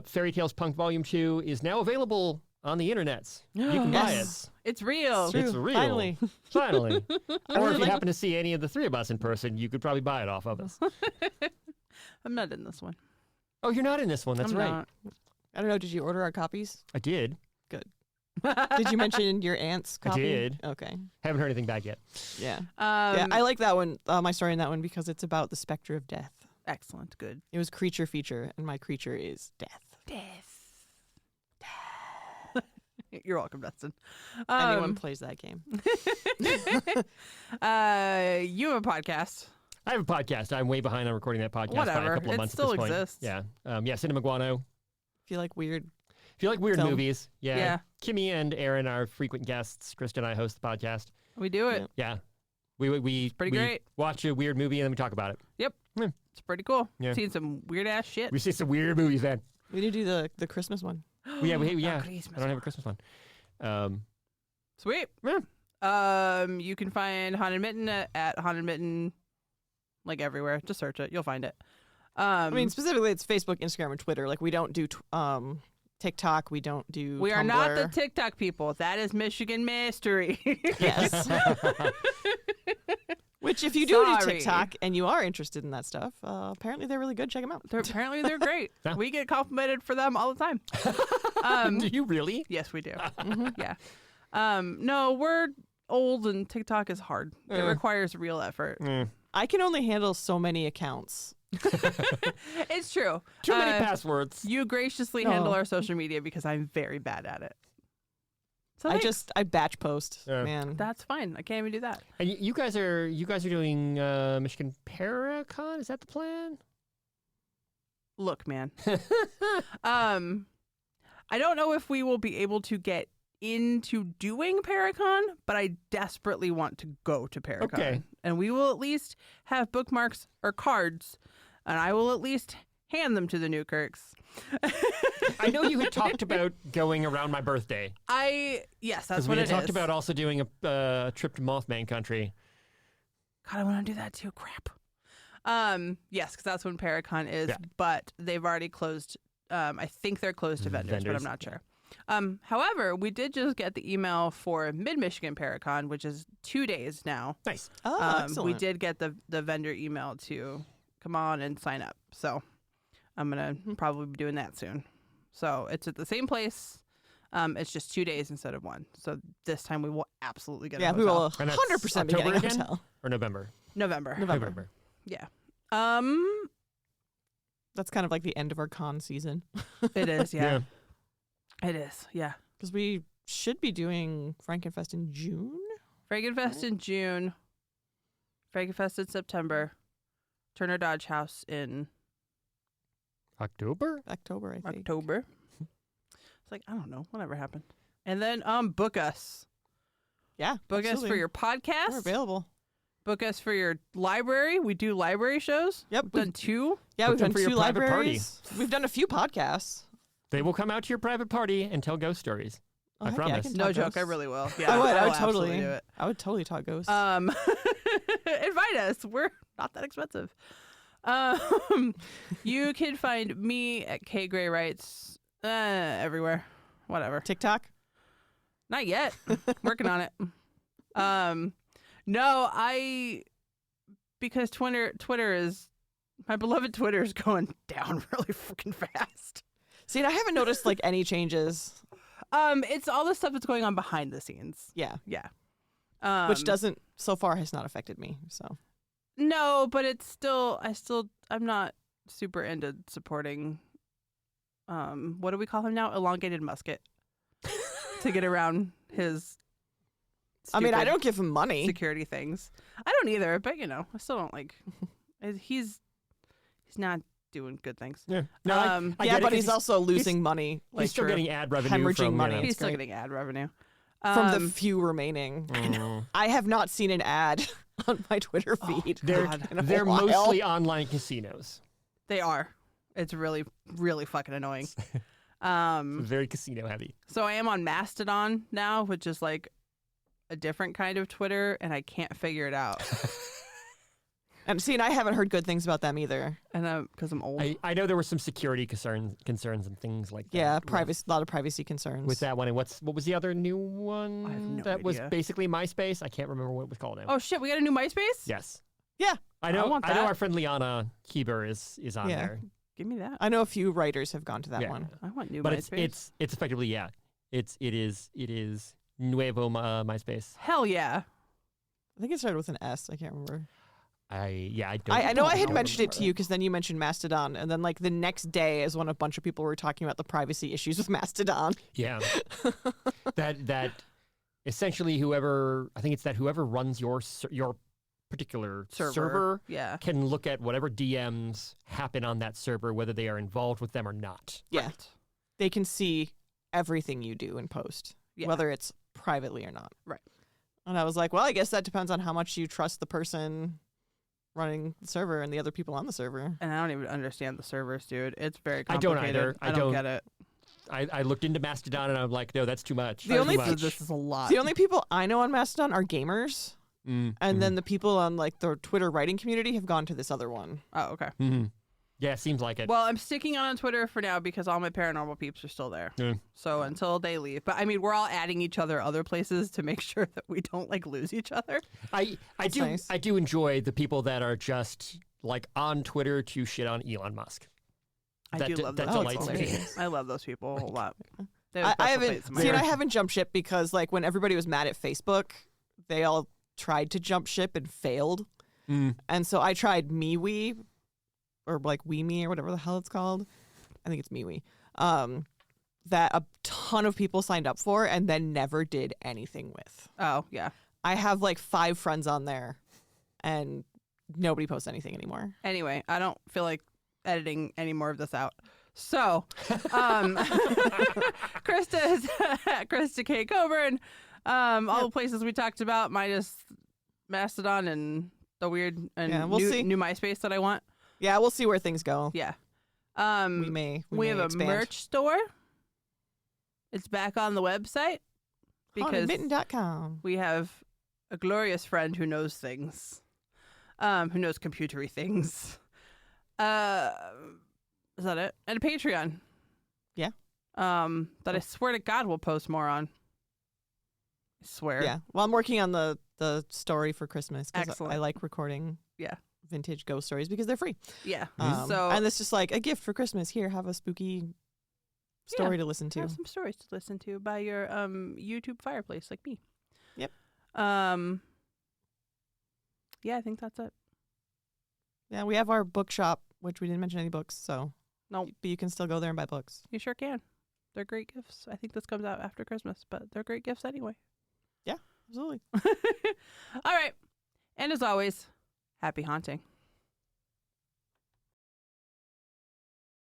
Fairy Tales Punk Volume 2 is now available on the internets. You can buy Yes. It's real. True. It's real. Finally. Finally. Or really if you like- happen to see any of the three of us in person, you could probably buy it off of us. I'm not in this one. Oh, you're not in this one. That's I'm right. not. I don't know. Did you order our copies? I did. Did you mention your aunt's I copy? did. Okay. Haven't heard anything back yet. Yeah. Yeah. Um, I like that one. My story in that one because it's about the specter of death. Excellent. Good. It was creature feature, and my creature is death. Death. You're welcome, Dustin. Anyone plays that game. You have a podcast. I have a podcast. I'm way behind on recording that podcast by Whatever. a couple of It months still at this point. exists. Yeah. Cinema Guano. If you like weird, If you like weird Film. movies, Yeah. Kimmy and Aaron are frequent guests. Krista and I host the podcast. We do it. Yeah. We pretty great. watch a weird movie and then we talk about it. It's pretty cool. Yeah. Seen some weird ass shit. We see some weird movies, man. we do the Christmas one. Yeah. Oh, I Christmas don't have a Christmas one. Sweet. Yeah. You can find Haunted Mitten at Haunted Mitten, like everywhere. Just search it. You'll find it. I mean, specifically, it's Facebook, Instagram, and Twitter. Like we don't do TikTok. We don't do. we are not the Tumblr. TikTok people. That is Michigan Mystery. Yes. Which, if you do Sorry. TikTok and you are interested in that stuff, apparently they're really good. Check them out. Apparently, they're great. Yeah. We get complimented for them all the time. Do you really? Yes, we do. Yeah. No, we're old and TikTok is hard. It requires real effort. I can only handle so many accounts. It's true. Too many passwords. You graciously No. handle our social media because I'm very bad at it. So thanks. I batch post, Yeah. man. That's fine. I can't even do that. And you guys are doing Michigan Paracon? Is that the plan? Look, man. I don't know if we will be able to get into doing Paracon, but I desperately want to go to Paracon. Okay. And we will at least have bookmarks or cards, and I will at least hand them to the Newkirks. I know you had talked about going around my birthday. Yes, that's Because what we it had talked is. about also doing a trip to Mothman Country. God, I want to do that too. Crap. Yes, because that's when Paracon is, Yeah. but they've already closed. I think they're closed to vendors, but I'm Vendors, not sure. However, we did just get the email for Mid-Michigan Paracon, which is 2 days now. Nice. Oh, excellent. We did get the vendor email to come on and sign up. So I'm going to probably be doing that soon. So it's at the same place. It's just 2 days instead of 1. So this time we will absolutely get a hotel. We will And that's 100% be getting a October again? hotel. Or November? November. Yeah. That's kind of like the end of our con season. It is, yeah. It is, yeah. Because we should be doing Frankenfest in June. Frankenfest in June. Frankenfest in September. Turner Dodge House in October, I think. October. It's like, I don't know. Whatever happened. And then book us. Yeah. Book us for your podcast. We're available. Book us for your library. We do library shows. Yep. We've done 2. Yeah, Book we've them done for your 2 private party. libraries. We've done a few podcasts. they will come out to your private party and tell ghost stories. Oh, I heck yeah, promise. can No talk joke. ghosts. I really will. Yeah, I would will totally absolutely do it. I would totally talk ghosts. Invite us. We're not that expensive. You can find me at K Gray Writes everywhere. Whatever. TikTok? Not yet. Working on it. No, because Twitter is my beloved Twitter is going down really freaking fast. See, and I haven't noticed like any changes. It's all the stuff that's going on behind the scenes. Yeah. Yeah. Which doesn't so far has not affected me. So No, but it's still I'm not super into supporting what do we call him now? Elongated musket. To get around his I mean, I stupid don't give him money. security things. I don't either, but I still don't like he's not doing good things. Yeah. No, I yeah, get it, but 'cause he's also losing money. Like he's still for getting ad revenue hemorrhaging from money. He's It's still great. getting ad revenue. from the few remaining. Mm. I have not seen an ad on my Twitter feed. They're in a they're while. mostly online casinos. They are. It's really, really fucking annoying. Very casino heavy. So I am on Mastodon now, which is like a different kind of Twitter, and I can't figure it out. And see, and I haven't heard good things about them either. And because I'm old. I know there were some security concerns and things like that. Yeah, privacy, a lot of privacy concerns. With that one, and what was the other new one I have no that was idea. basically MySpace? I can't remember what it was called now. Oh shit, we got a new MySpace? Yes. Yeah. I know. want I know that. our friend Liana Kieber is on Yeah. there. Give me that. I know a few writers have gone to that Yeah. one. I want new But MySpace. it's effectively it is Nuevo MySpace. Hell yeah. I think it started with an S. I can't remember. I don't. I know I had don't mentioned it remember. to you because then you mentioned Mastodon, and then like the next day is when a bunch of people were talking about the privacy issues with Mastodon. Yeah. that essentially whoever runs your particular server Yeah. can look at whatever DMs happen on that server, whether they are involved with them or not. Yeah, they can see everything you do and post, Yeah. whether it's privately or not. Right. And I was like, well, I guess that depends on how much you trust the person running the server and the other people on the server. And I don't even understand the servers, dude. It's very I don't complicated. either. I don't get it. I looked into Mastodon and I'm like, no, that's too much. The only Too much. This is a lot. The only people I know on Mastodon are gamers, Mm, and then the people on like the Twitter writing community have gone to this other one. Oh, okay. Yeah, seems like it. Well, I'm sticking on Twitter for now because all my paranormal peeps are still there. Yeah. So until they leave. But I mean, we're all adding each other other places to make sure that we don't like lose each other. I That's do nice. I do enjoy the people that are just like on Twitter to shit on Elon Musk. I That do d- love that those delights people. me. I love those people a lot. They I have a special haven't place in my seen. I heart. haven't jumped ship because like when everybody was mad at Facebook, they all tried to jump ship and failed. And so I tried MeWe, or like WeMe or whatever the hell it's called. I think it's MeWe. That a ton of people signed up for and then never did anything with. Oh, yeah. I have like 5 friends on there, and nobody posts anything anymore. Anyway, I don't feel like editing any more of this out. So, Krista is Krista K. Coburn. All the places we talked about, minus Mastodon and the weird and Yeah, we'll see. new MySpace that I want. Yeah, we'll see where things go. Yeah. We may have expand. a merch store. It's back on the website because Hauntedmitten.com. we have a glorious friend who knows things, who knows computery things. Is that it? And a Patreon. Yeah. that I swear to God we'll post more on. I swear. Yeah. Well, I'm working on the story for Christmas because Excellent. I like recording Yeah. vintage ghost stories because they're free. Yeah. So and it's just like a gift for Christmas. Here, have a spooky story to listen to. Have some stories to listen to by your YouTube fireplace like me. Yep. Yeah, I think that's it. Yeah, we have our bookshop, which we didn't mention any books, so Nope. But you can still go there and buy books. You sure can. They're great gifts. I think this comes out after Christmas, but they're great gifts anyway. Yeah, absolutely. All right. And as always, happy haunting.